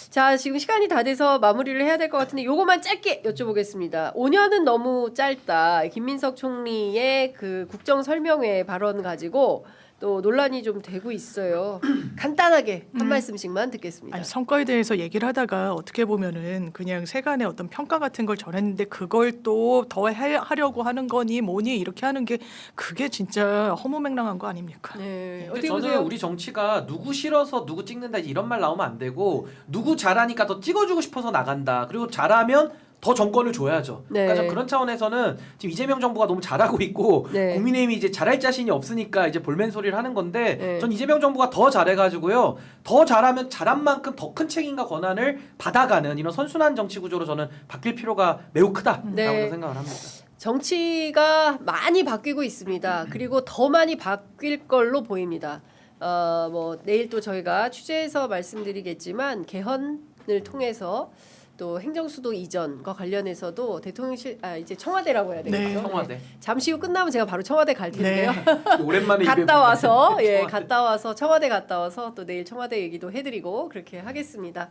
자, 지금 시간이 다 돼서 마무리를 해야 될 것 같은데 요것만 짧게 여쭤보겠습니다. 5년은 너무 짧다. 김민석 총리의 그 국정 설명회 발언 가지고 또 논란이 좀 되고 있어요. 간단하게 한 말씀씩만 듣겠습니다. 아니, 성과에 대해서 얘기를 하다가 어떻게 보면은 그냥 세간의 어떤 평가 같은 걸 전했는데 그걸 또 더 하려고 하는 거니 뭐니 이렇게 하는 게 그게 진짜 허무맹랑한 거 아닙니까? 네. 근데 어떻게 저는 보세요? 우리 정치가 누구 싫어서 누구 찍는다 이런 말 나오면 안 되고 누구 잘하니까 더 찍어주고 싶어서 나간다. 그리고 잘하면 더 정권을 줘야죠. 네. 그러니까 그런 차원에서는 지금 이재명 정부가 너무 잘하고 있고 네. 국민의힘이 이제 잘할 자신이 없으니까 이제 볼멘 소리를 하는 건데 네. 전 이재명 정부가 더 잘해가지고요. 더 잘하면 잘한 만큼 더 큰 책임과 권한을 받아가는 이런 선순환 정치 구조로 저는 바뀔 필요가 매우 크다라고 네. 생각을 합니다. 정치가 많이 바뀌고 있습니다. 그리고 더 많이 바뀔 걸로 보입니다. 뭐 내일 또 저희가 취재해서 말씀드리겠지만 개헌을 통해서 또 행정수도 이전과 관련해서도 대통령실 이제 청와대라고 해야 되겠죠. 네. 청와대. 잠시 후 끝나면 제가 바로 청와대 갈 텐데요. 오랜만에 갔다 와서 청와대. 갔다 와서 청와대 갔다 와서 또 내일 청와대 얘기도 해드리고 그렇게 하겠습니다.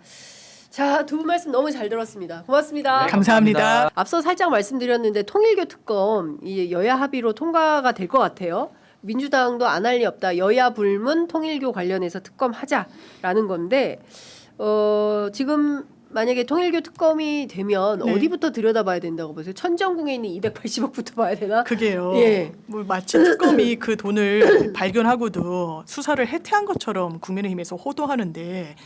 자, 두 분 말씀 너무 잘 들었습니다. 고맙습니다. 네, 감사합니다. 앞서 살짝 말씀드렸는데 통일교 특검 이 여야 합의로 통과가 될 것 같아요. 민주당도 안 할 리 없다. 여야 불문 통일교 관련해서 특검하자라는 건데 지금 만약에 통일교 특검이 되면 네. 어디부터 들여다봐야 된다고 보세요? 천정궁에 있는 280억부터 봐야 되나? 그게요. 예. 뭐 마치 특검이 그 돈을 발견하고도 수사를 해태한 것처럼 국민의힘에서 호도하는데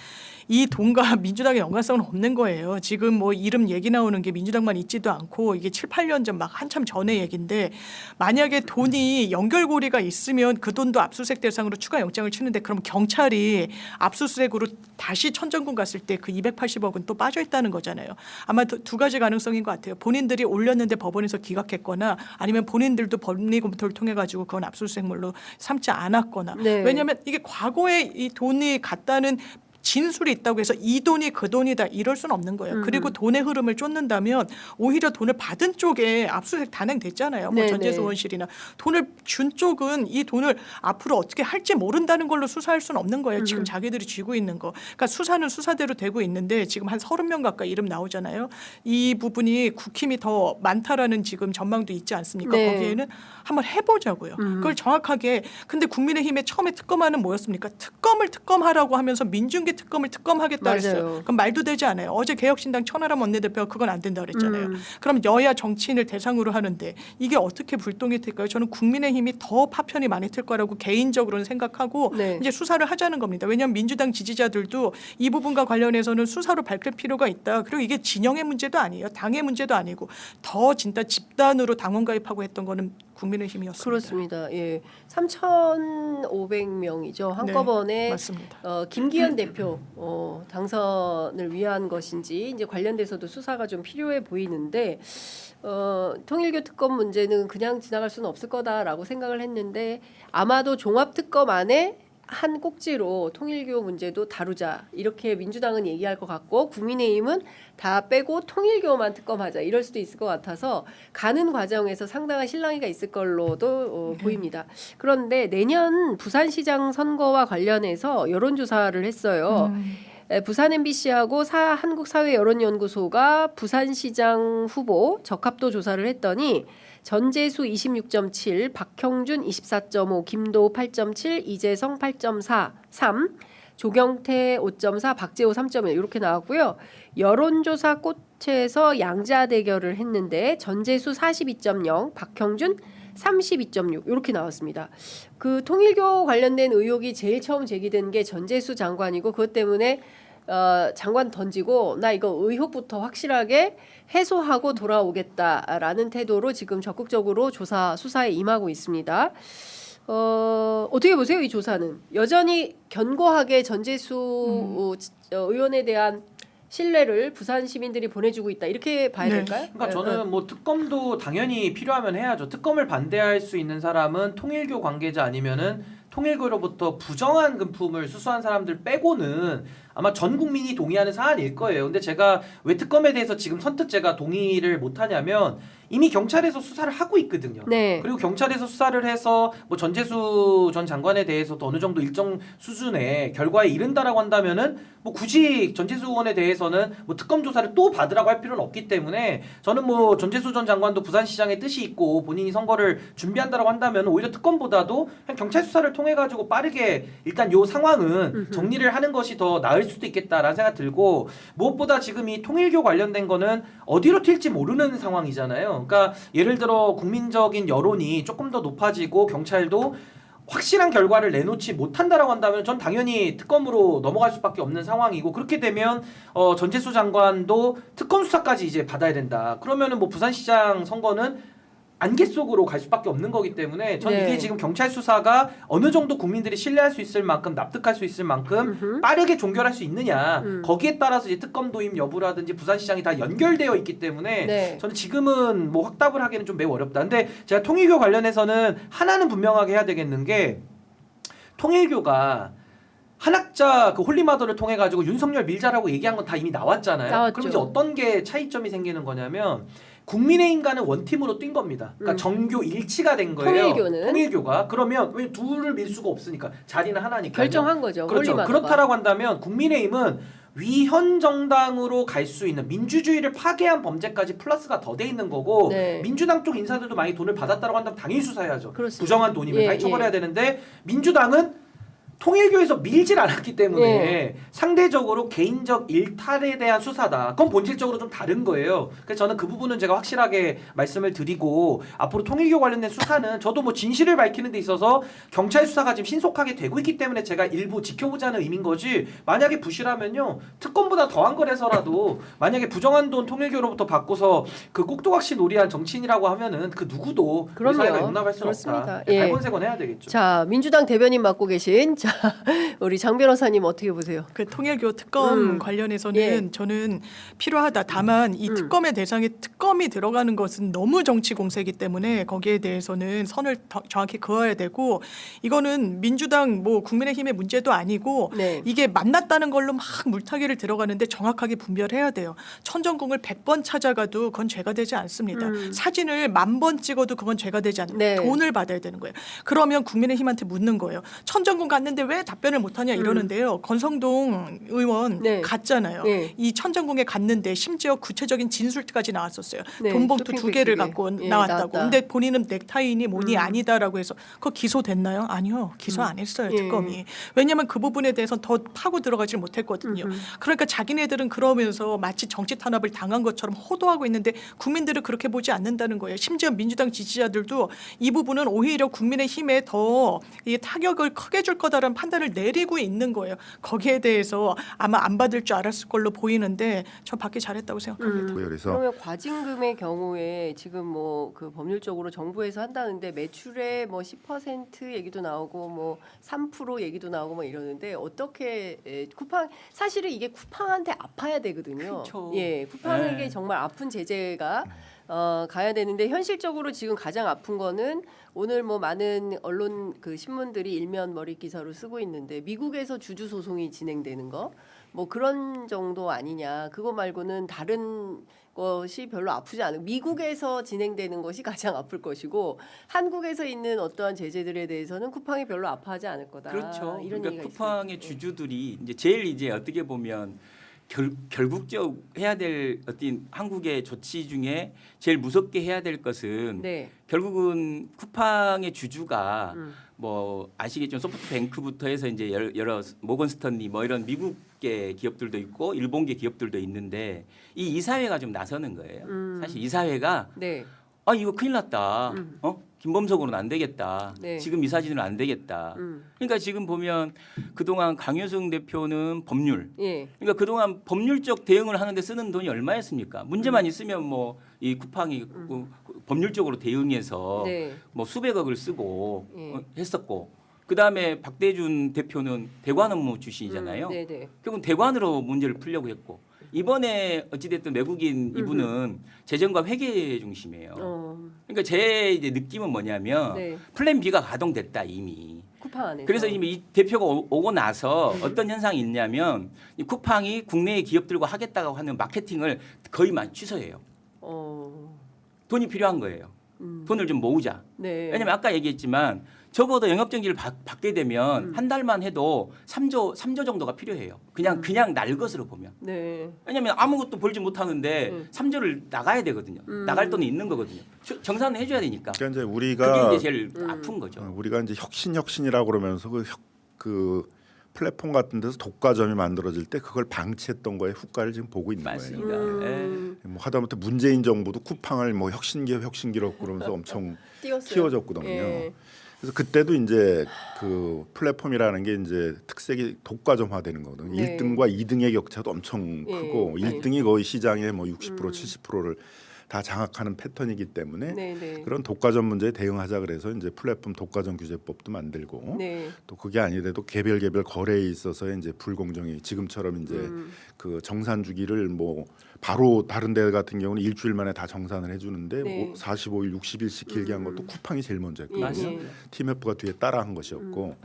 이 돈과 민주당의 연관성은 없는 거예요. 지금 뭐 이름 얘기 나오는 게 민주당만 있지도 않고 이게 7, 8년 전 막 한참 전의 얘기인데 만약에 돈이 연결고리가 있으면 그 돈도 압수수색 대상으로 추가 영장을 치는데 그럼 경찰이 압수수색으로 다시 천정궁 갔을 때 그 280억은 또 빠져 있다는 거잖아요. 아마 두 가지 가능성인 것 같아요. 본인들이 올렸는데 법원에서 기각했거나 아니면 본인들도 법리 검토를 통해 가지고 그건 압수수색물로 삼지 않았거나. 네. 왜냐하면 이게 과거에 이 돈이 갔다는 진술이 있다고 해서 이 돈이 그 돈이다 이럴 수는 없는 거예요. 그리고 돈의 흐름을 쫓는다면 오히려 돈을 받은 쪽에 압수수색 단행됐잖아요. 뭐 네네. 전재수원실이나 돈을 준 쪽은 이 돈을 앞으로 어떻게 할지 모른다는 걸로 수사할 수는 없는 거예요. 지금 자기들이 쥐고 있는 거. 그러니까 수사는 수사대로 되고 있는데 지금 한 30명 가까이 이름 나오잖아요. 이 부분이 국힘이 더 많다라는 지금 전망도 있지 않습니까? 네. 거기에는 한번 해보자고요. 그걸 정확하게. 근데 국민의힘의 처음에 특검하는 뭐였습니까? 특검을 특검하라고 하면서 민중기 특검을 특검하겠다 맞아요. 그랬어요. 그럼 말도 되지 않아요. 어제 개혁신당 천하람 원내대표가 그건 안 된다 그랬잖아요. 그럼 여야 정치인을 대상으로 하는데 이게 어떻게 불똥이 될까요? 저는 국민의힘이 더 파편이 많이 틀 거라고 개인적으로는 생각하고 네. 이제 수사를 하자는 겁니다. 왜냐하면 민주당 지지자들도 이 부분과 관련해서는 수사로 밝힐 필요가 있다. 그리고 이게 진영의 문제도 아니에요. 당의 문제도 아니고 더 진짜 집단으로 당원 가입하고 했던 거는 국민의힘이었습니다. 그렇습니다. 예, 3,500명이죠. 한꺼번에 네, 맞습니다. 김기현 대표 당선을 위한 것인지 이제 관련돼서도 수사가 좀 필요해 보이는데 통일교 특검 문제는 그냥 지나갈 수는 없을 거다라고 생각을 했는데 아마도 종합특검 안에 한 꼭지로 통일교 문제도 다루자 이렇게 민주당은 얘기할 것 같고 국민의힘은 다 빼고 통일교만 특검하자 이럴 수도 있을 것 같아서 가는 과정에서 상당한 실랑이가 있을 걸로도 보입니다. 그런데 내년 부산시장 선거와 관련해서 여론조사를 했어요. 부산 MBC하고 한국사회여론연구소가 부산시장 후보 적합도 조사를 했더니 전재수 26.7, 박형준 24.5, 김도우 8.7, 이재성 8.4, 3, 조경태 5.4, 박재호 3.1 이렇게 나왔고요. 여론조사 꽃에서 양자 대결을 했는데 전재수 42.0, 박형준 32.6 이렇게 나왔습니다. 그 통일교 관련된 의혹이 제일 처음 제기된 게 전재수 장관이고 그것 때문에 장관 던지고 나 이거 의혹부터 확실하게 해소하고 돌아오겠다라는 태도로 지금 적극적으로 수사에 임하고 있습니다. 어떻게 보세요? 이 조사는 여전히 견고하게 전재수 의원에 대한 신뢰를 부산 시민들이 보내주고 있다 이렇게 봐야 네. 될까요? 그러니까 저는 뭐 특검도 당연히 필요하면 해야죠. 특검을 반대할 수 있는 사람은 통일교 관계자 아니면은 통일교로부터 부정한 금품을 수수한 사람들 빼고는 아마 전 국민이 동의하는 사안일 거예요. 근데 제가 왜 특검에 대해서 지금 선뜻 제가 동의를 못하냐면 이미 경찰에서 수사를 하고 있거든요. 네. 그리고 경찰에서 수사를 해서 뭐 전재수 전 장관에 대해서도 어느 정도 일정 수준의 결과에 이른다라고 한다면은 뭐 굳이 전재수 의원에 대해서는 뭐 특검 조사를 또 받으라고 할 필요는 없기 때문에 저는 뭐 전재수 전 장관도 부산시장의 뜻이 있고 본인이 선거를 준비한다라고 한다면 오히려 특검보다도 그냥 경찰 수사를 통해 가지고 빠르게 일단 요 상황은 정리를 하는 것이 더 나을 수도 있겠다라는 생각 들고 무엇보다 지금 이 통일교 관련된 거는 어디로 튈지 모르는 상황이잖아요. 그러니까 예를 들어 국민적인 여론이 조금 더 높아지고 경찰도 확실한 결과를 내놓지 못한다라고 한다면 전 당연히 특검으로 넘어갈 수밖에 없는 상황이고 그렇게 되면 전재수 장관도 특검 수사까지 이제 받아야 된다. 그러면은 뭐 부산시장 선거는 안개 속으로 갈 수밖에 없는 거기 때문에 전 네. 이게 지금 경찰 수사가 어느 정도 국민들이 신뢰할 수 있을 만큼 납득할 수 있을 만큼 빠르게 종결할 수 있느냐 거기에 따라서 이제 특검 도입 여부라든지 부산시장이 다 연결되어 있기 때문에 네. 저는 지금은 뭐 확답을 하기는 좀 매우 어렵다. 근데 제가 통일교 관련해서는 하나는 분명하게 해야 되겠는 게 통일교가 한학자 그 홀리마더를 통해 가지고 윤석열 밀자라고 얘기한 건 다 이미 나왔잖아요. 나왔죠. 그럼 이제 어떤 게 차이점이 생기는 거냐면 국민의힘과는 원팀으로 뛴 겁니다. 그러니까 정교 일치가 된 거예요. 통일교가 그러면 왜 둘을 밀 수가 없으니까 자리는 하나니까 결정한 거죠. 그렇죠. 홀리마더가. 그렇다라고 한다면 국민의힘은 위헌 정당으로 갈 수 있는 민주주의를 파괴한 범죄까지 플러스가 더 돼 있는 거고 네. 민주당 쪽 인사들도 많이 돈을 받았다고 한다면 당연히 수사해야죠. 그렇습니다. 부정한 돈이면 예, 당연히 처벌해야 되는데 민주당은 통일교에서 밀질 않았기 때문에 상대적으로 개인적 일탈에 대한 수사다. 그건 본질적으로 좀 다른 거예요. 그래서 저는 그 부분은 제가 확실하게 말씀을 드리고 앞으로 통일교 관련된 수사는 저도 뭐 진실을 밝히는 데 있어서 경찰 수사가 지금 신속하게 되고 있기 때문에 제가 일부 지켜보자는 의미인 거지 만약에 부실하면요 특검보다 더한 거라서라도 만약에 부정한 돈 통일교로부터 받고서 그 꼭두각시 놀이한 정치인이라고 하면은 그 누구도 우리 사회가 용납할 수는 그렇습니다. 없다. 예. 발본색원 해야 되겠죠. 자, 민주당 대변인 맡고 계신 자, 우리 장 변호사님 어떻게 보세요? 그 통일교 특검 관련해서는 예. 저는 필요하다. 다만 이 특검의 대상에 특검이 들어가는 것은 너무 정치 공세이기 때문에 거기에 대해서는 선을 정확히 그어야 되고 이거는 민주당 뭐 국민의힘의 문제도 아니고 네. 이게 만났다는 걸로 막 물타기를 들어가는데 정확하게 분별해야 돼요. 천정궁을 100번 찾아가도 그건 죄가 되지 않습니다. 사진을 1000번 찍어도 그건 죄가 되지 않습니다. 네. 돈을 받아야 되는 거예요. 그러면 국민의힘한테 묻는 거예요. 천정궁 갔는데 왜 답변을 못하냐 이러는데요. 권성동 의원 네. 갔잖아요. 네. 이 천정궁에 갔는데 심지어 구체적인 진술까지 나왔었어요. 네. 돈봉투 쇼핑백 2개를 2개. 갖고 예, 나왔다고. 나왔다. 근데 본인은 넥타이니 뭐니 아니다라고 해서 그거 기소됐나요? 아니요. 기소 안 했어요. 예. 특검이. 왜냐하면 그 부분에 대해서 더 파고 들어가지 못했거든요. 그러니까 자기네들은 그러면서 마치 정치 탄압을 당한 것처럼 호도하고 있는데 국민들은 그렇게 보지 않는다는 거예요. 심지어 민주당 지지자들도 이 부분은 오히려 국민의힘에 더 이 타격을 크게 줄 거다라는 판단을 내리고 있는 거예요. 거기에 대해서 아마 안 받을 줄 알았을 걸로 보이는데 저 받기 잘했다고 생각합니다. 그래서 그러면 과징금의 경우에 지금 뭐 그 법률적으로 정부에서 한다는데 매출의 뭐 10% 얘기도 나오고 뭐 3% 얘기도 나오고 뭐 이러는데 어떻게 쿠팡 사실은 이게 쿠팡한테 아파야 되거든요. 그쵸. 예, 쿠팡에게 네. 정말 아픈 제재가 가야 되는데 현실적으로 지금 가장 아픈 거는 오늘 뭐 많은 언론 그 신문들이 일면 머리 기사로 쓰고 있는데 미국에서 주주 소송이 진행되는 거 뭐 그런 정도 아니냐. 그거 말고는 다른 것이 별로 아프지 않은 미국에서 진행되는 것이 가장 아플 것이고 한국에서 있는 어떠한 제재들에 대해서는 쿠팡이 별로 아파하지 않을 거다. 그렇죠. 이런 그러니까 얘기가 쿠팡의 있습니다. 주주들이 이제 제일 이제 어떻게 보면 결국적 해야 될 어떤 한국의 조치 중에 제일 무섭게 해야 될 것은 네. 결국은 쿠팡의 주주가 뭐 아시겠지만 소프트뱅크부터 해서 이제 여러 모건스턴리 뭐 이런 미국계 기업들도 있고 일본계 기업들도 있는데 이 이사회가 좀 나서는 거예요. 사실 이사회가 네. 아 이거 큰일 났다. 김범석으로는 안 되겠다. 네. 지금 이 사진으로는 안 되겠다. 그러니까 지금 보면 그동안 강효승 대표는 법률. 예. 그러니까 그동안 법률적 대응을 하는데 쓰는 돈이 얼마였습니까? 문제만 있으면 뭐 이 쿠팡이 법률적으로 대응해서 네. 뭐 수백억을 쓰고 예. 했었고 그다음에 박대준 대표는 대관 업무 출신이잖아요. 네, 네. 결국은 대관으로 문제를 풀려고 했고 이번에 어찌됐든 외국인 이분은 재정과 회계 중심이에요. 그러니까 제 이제 느낌은 뭐냐면 네. 플랜 B가 가동됐다 이미. 쿠팡 안에서. 그래서 이미 이 대표가 오고 나서 어떤 현상이 있냐면 이 쿠팡이 국내의 기업들과 하겠다고 하는 마케팅을 거의 취소해요. 돈이 필요한 거예요. 돈을 좀 모으자. 네. 왜냐면 아까 얘기했지만 적어도 영업정지를 받게 되면 한 달만 해도 3조 정도가 필요해요. 그냥 날 것으로 보면. 네. 왜냐면 아무것도 벌지 못하는데 3조를 나가야 되거든요. 나갈 돈이 있는 거거든요. 정산을 해줘야 되니까. 그러니까 이제 그게 우리가 이제 제일 아픈 거죠. 우리가 이제 혁신이라고 그러면서 그 플랫폼 같은 데서 독과점이 만들어질 때 그걸 방치했던 거에 후과를 지금 보고 있는 맞습니다. 거예요. 예. 뭐 하다못해 문재인 정부도 쿠팡을 뭐 혁신기업 그러면서 엄청 키워줬거든요. 예. 그래서 그때도 이제 그 플랫폼이라는 게 이제 특색이 독과점화되는 거거든요. 네. 1등과 2등의 격차도 엄청 예. 크고 네. 1등이 거의 시장의 뭐 60% 70%를 다 장악하는 패턴이기 때문에 네, 네. 그런 독과점 문제에 대응하자 그래서 이제 플랫폼 독과점 규제법도 만들고 네. 또 그게 아니래도 개별 거래에 있어서 이제 불공정이 지금처럼 이제 그 정산 주기를 뭐 바로 다른 데 같은 경우는 일주일 만에 다 정산을 해주는데 네. 45일, 60일씩 길게 한 것도 쿠팡이 제일 먼저 했거든요. 맞습니다. 티맵프가 뒤에 따라한 것이었고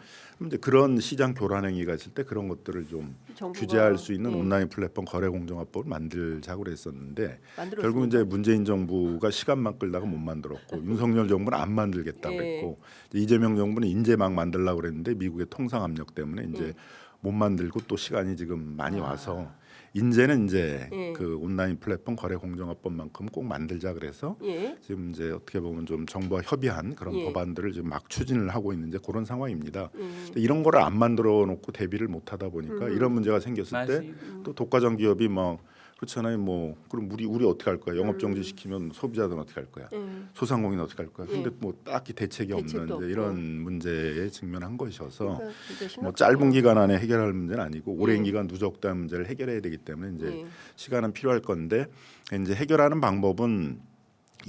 그럼 이제 그런 시장 교란 행위가 있을 때 그런 것들을 좀 정부가, 규제할 수 있는 예. 온라인 플랫폼 거래공정화법을 만들자고 그랬었는데 만들었습니다. 결국 이제 문재인 정부가 시간만 끌다가 못 만들었고 윤석열 정부는 안 만들겠다고 예. 그랬고 이재명 정부는 이제 막 만들려고 그랬는데 미국의 통상 압력 때문에 이제 예. 못 만들고 또 시간이 지금 많이 와서 이제는 이제 예. 그 온라인 플랫폼 거래공정화법만큼 꼭 만들자 그래서 예. 지금 이제 어떻게 보면 좀 정부와 협의한 그런 예. 법안들을 지금 막 추진을 하고 있는 이제 그런 상황입니다. 근데 이런 거를 안 만들어 놓고 대비를 못 하다 보니까 이런 문제가 생겼을 때 또 독과점 기업이 막 그렇잖아요. 뭐 그럼 우리 어떻게 할 거야? 영업 정지 시키면 소비자들은 어떻게 할 거야? 소상공인은 어떻게 할 거야? 근데 뭐 딱히 대책이 없는 대책도 이제 이런 문제에 직면한 것이어서 그러니까 진짜 뭐 심각하네요. 짧은 기간 안에 해결할 문제는 아니고 오랜 예. 기간 누적된 문제를 해결해야 되기 때문에 이제 예. 시간은 필요할 건데 이제 해결하는 방법은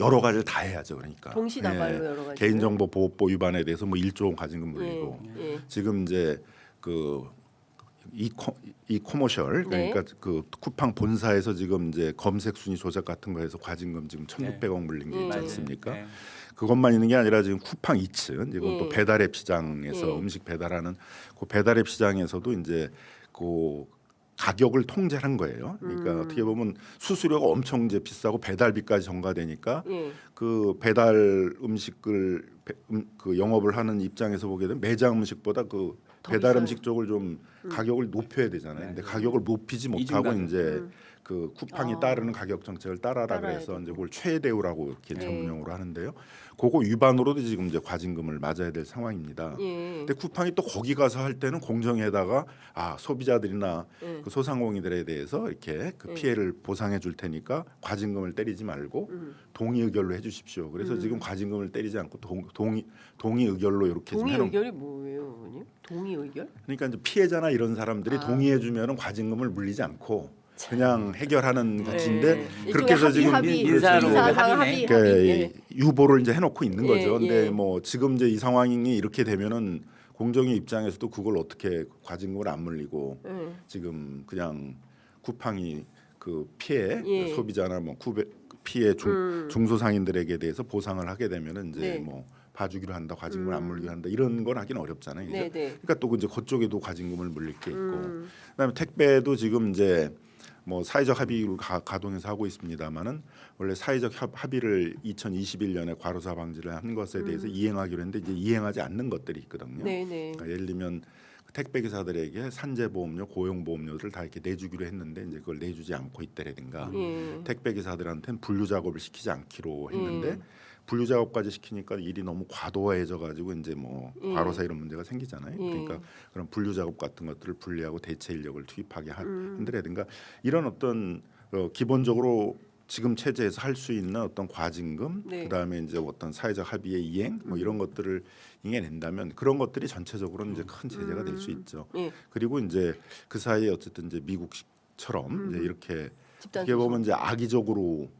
여러 가지를 다 해야죠. 그러니까 동시다발로 여러 가지. 개인정보 보호법 위반에 대해서 뭐 1조 원 과징금 물리고 예. 지금 이제 그 이코머셜 네. 그러니까 그 쿠팡 본사에서 지금 이제 검색 순위 조작 같은 거 해서 과징금 지금 1,600억 물린 게 있지 않습니까? 네. 그것만 있는 게 아니라 지금 쿠팡 이츠 지금 예. 또 배달앱 시장에서 예. 음식 배달하는 그 배달앱 시장에서도 이제 그 가격을 통제한 거예요. 그러니까 어떻게 보면 수수료가 엄청 이제 비싸고 배달비까지 전가되니까 예. 그 배달 음식을 그 영업을 하는 입장에서 보게 되면 매장 음식보다 그 더 배달 비싸요? 음식 쪽을 좀 가격을 높여야 되잖아요. 근데 가격을 높이지 못하고 이중가격. 이제 그 쿠팡이 아. 따르는 가격 정책을 따라라 따라야 그래서 되고. 이제 그걸 최대우라고 이렇게 네. 전문용어로 하는데요. 그거 위반으로도 지금 이제 과징금을 맞아야 될 상황입니다. 예. 근데 쿠팡이 또 거기 가서 할 때는 공정에다가 소비자들이나 예. 그 소상공인들에 대해서 이렇게 그 예. 피해를 보상해 줄 테니까 과징금을 때리지 말고 동의 의결로 해주십시오. 그래서 지금 과징금을 때리지 않고 동의 의결로 이렇게 좀 동의 해놓은. 의결이 뭐예요, 어머님? 동의 의결? 그러니까 이제 피해자나 이런 사람들이 동의해 주면은 과징금을 물리지 않고 그냥 해결하는 것인데 예. 그렇게 해서 지금 민사로 합의네. 그러니까 예. 유보를 이제 해놓고 있는 예, 거죠. 근데 예. 뭐 지금 이제 이 상황이 이렇게 되면은 공정위 입장에서도 그걸 어떻게 과징금을 안 물리고 예. 지금 그냥 쿠팡이 그 피해 예. 소비자나 뭐 피해 중소상인들에게 대해서 보상을 하게 되면은 이제 네. 뭐 봐주기로 한다, 과징금을 안 물기로 한다 이런 건 하기는 어렵잖아요. 그죠? 네, 네. 그러니까 또 이제 그쪽에도 과징금을 물릴 게 있고, 그다음에 택배도 지금 이제 뭐 사회적 합의로 가동해서 하고 있습니다만은 원래 사회적 합의를 2021년에 과로사 방지를 한 것에 대해서 이행하기로 했는데 이제 이행하지 않는 것들이 있거든요. 네, 네. 그러니까 예를 들면 택배 기사들에게 산재보험료, 고용보험료를 다 이렇게 내주기로 했는데 이제 그걸 내주지 않고 있다라든가 예. 택배 기사들한테는 분류 작업을 시키지 않기로 했는데 예. 분류 작업까지 시키니까 일이 너무 과도해져 가지고 이제 뭐 예. 과로사 이런 문제가 생기잖아요. 예. 그러니까 그런 분류 작업 같은 것들을 분리하고 대체 인력을 투입하게 한다라든가 이런 어떤 기본적으로 지금 체제에서 할 수 있는 어떤 과징금, 네. 그다음에 이제 어떤 사회적 합의의 이행, 뭐 이런 것들을 이행해낸다면 그런 것들이 전체적으로 이제 큰 제재가 될 수 있죠. 예. 그리고 이제 그 사이에 어쨌든 이제 미국처럼 이제 이렇게 집단 어떻게 보면 소송. 이제 악의적으로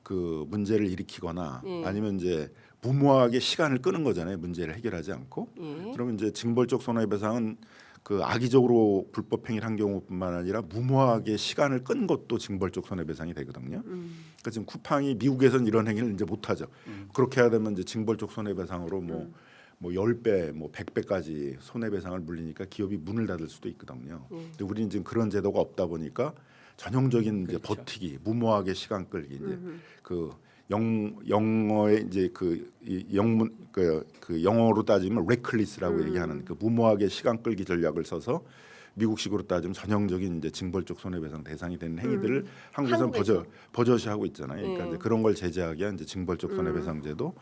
그 문제를 일으키거나 예. 아니면 이제 무모하게 시간을 끄는 거잖아요. 문제를 해결하지 않고. 예. 그러면 이제 징벌적 손해배상은 그 악의적으로 불법 행위를 한 경우뿐만 아니라 무모하게 시간을 끈 것도 징벌적 손해배상이 되거든요. 그러니까 지금 쿠팡이 미국에서는 이런 행위를 이제 못 하죠. 그렇게 해야 되면 이제 징벌적 손해배상으로 뭐 10배, 뭐 100배까지 손해배상을 물리니까 기업이 문을 닫을 수도 있거든요. 근데 우리는 지금 그런 제도가 없다 보니까 전형적인 이제 버티기, 무모하게 시간 끌기 이제 그 영어의 이제 이 영문 그 영어로 따지면 reckless라고 얘기하는 그 무모하게 시간 끌기 전략을 써서 미국식으로 따지면 전형적인 이제 징벌적 손해배상 대상이 되는 행위들을 한국에서는 한국에서. 버젓이 하고 있잖아요. 그러니까 네. 이제 그런 걸 제재하기 위한 이제 징벌적 손해배상제도,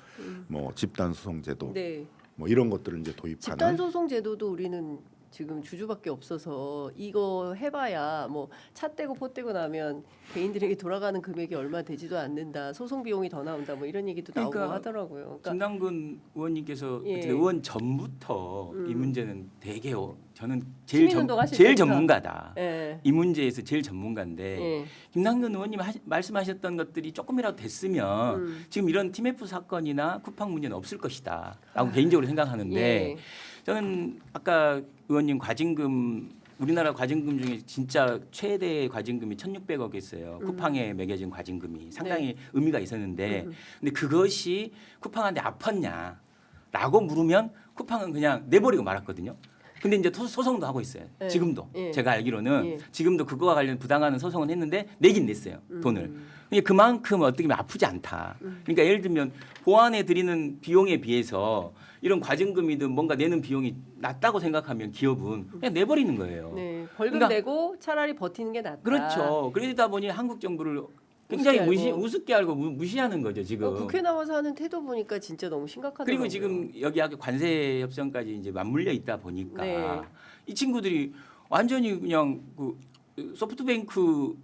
뭐 집단소송제도, 네. 뭐 이런 것들을 이제 도입하는. 집단 소송 제도도 우리는 지금 주주밖에 없어서 이거 해봐야 뭐 차 떼고 포 떼고 나면 개인들에게 돌아가는 금액이 얼마 되지도 않는다. 소송 비용이 더 나온다. 뭐 이런 얘기도 나오고 그러니까 하더라고요. 그러니까 김남근 의원님께서 예. 어쨌든 의원 전부터 이 문제는 되게 저는 시민운동 하실 제일 때부터. 전문가다. 예. 이 문제에서 제일 전문가인데 예. 김남근 의원님 말씀하셨던 것들이 조금이라도 됐으면 지금 이런 TMF 사건이나 쿠팡 문제는 없을 것이다라고 개인적으로 생각하는데 예. 저는 아까 의원님 과징금 우리나라 과징금 중에 진짜 최대 과징금이 1,600억이었어요. 쿠팡에 매겨진 과징금이 상당히 의미가 있었는데 근데 그것이 쿠팡한테 아팠냐라고 물으면 쿠팡은 그냥 내버리고 말았거든요. 근데 이제 소송도 하고 있어요. 네. 지금도 예. 제가 알기로는 예. 지금도 그거와 관련 부당한 소송은 했는데 내긴 냈어요. 돈을. 그러니까 그만큼 어떻게 보면 아프지 않다. 그러니까 예를 들면 보완해 드리는 비용에 비해서 이런 과징금이든 뭔가 내는 비용이 낮다고 생각하면 기업은 그냥 내버리는 거예요. 네, 벌금 그러니까- 내고 차라리 버티는 게 낫다. 그렇죠. 그러다 보니 한국 정부를 굉장히 우습게 알고. 우습게 알고 무시하는 거죠 지금. 국회 나와서 하는 태도 보니까 진짜 너무 심각하더라고요. 그리고 지금 여기 관세 협상까지 이제 맞물려 있다 보니까 네. 이 친구들이 완전히 그냥 그 소프트뱅크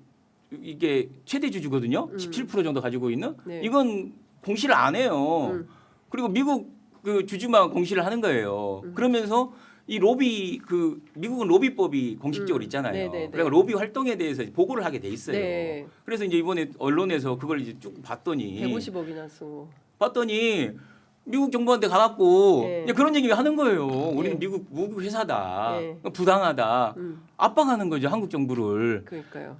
이게 최대 주주거든요. 17% 정도 가지고 있는. 네. 이건 공시를 안 해요. 그리고 미국 그 주주만 공시를 하는 거예요. 그러면서 이 로비 그 미국은 로비법이 공식적으로 있잖아요. 네네네. 그러니까 로비 활동에 대해서 보고를 하게 돼 있어요. 네. 그래서 이제 이번에 언론에서 그걸 이제 쭉 봤더니 150억이나 쓰고. 봤더니 미국 정부한테 가갖고 네. 이제 그런 얘기 하는 거예요. 우리는 네. 미국 회사다, 네. 부당하다, 음. 압박하는 거죠 한국 정부를. 그러니까요.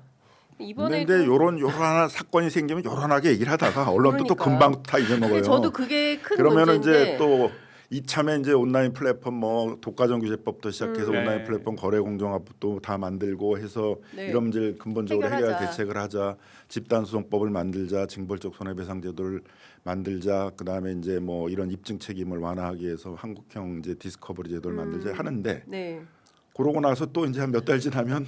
근데 이번에도 이제 요런 하나 사건이 생기면 요란하게 얘기를 하다가 언론도 또 그러니까. 금방 다 잊어먹어요. 저도 그게 큰 그러면은 문제인데. 이제 또 이참에 이제 온라인 플랫폼 뭐 독과점 규제법도 시작해서 네. 온라인 플랫폼 거래 공정화법도 다 만들고 해서 네. 이런 문제를 근본적으로 해결 해결하자. 대책을 하자. 집단소송법을 만들자. 징벌적 손해배상 제도를 만들자. 그다음에 이제 뭐 이런 입증 책임을 완화하기 위해서 한국형 이제 디스커버리 제도를 만들자 하는데 네. 그러고 나서 또 이제 한 몇 달 지나면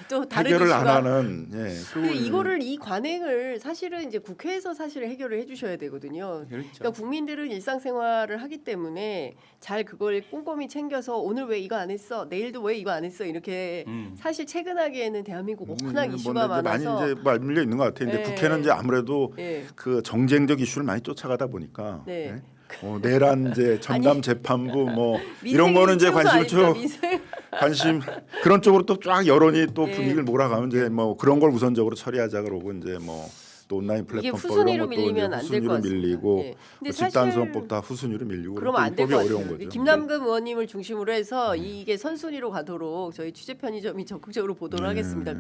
또 다른 해결을 이슈가. 안 하는 근데 이거를 이 관행을 사실은 이제 국회에서 사실 해결을 해주셔야 되거든요. 그렇죠. 그러니까 국민들은 일상생활을 하기 때문에 잘 그걸 꼼꼼히 챙겨서 오늘 왜 이거 안 했어, 내일도 왜 이거 안 했어 이렇게 사실 최근하기에는 대한민국 워낙 이슈가 많아서 많이 이제 말밀려 있는 것 같아요. 근데 네. 국회는 이제 아무래도 예. 그 정쟁적 이슈를 많이 쫓아가다 보니까 네. 네. 내란 이제 전남 아니, 재판부 뭐 이런 거는 이제 민생 관심을 최우선 쭉 아닙니까? 민생. 관심 그런 쪽으로 또 쫙 여론이 또 예. 분위기를 몰아가면 이제 뭐 그런 걸 우선적으로 처리하자 그러고 이제 뭐 또 온라인 이게 플랫폼 후순위로 밀리면 안 될 것 후순위로 같습니다. 밀리고 예. 근데 뭐 집단소송법 다 후순위로 밀리고 그러면 안 될 것 어려운 같아요. 거죠. 김남금 의원님을 중심으로 해서 이게 선순위로 가도록 저희 취재 편의점이 적극적으로 보도를 하겠습니다.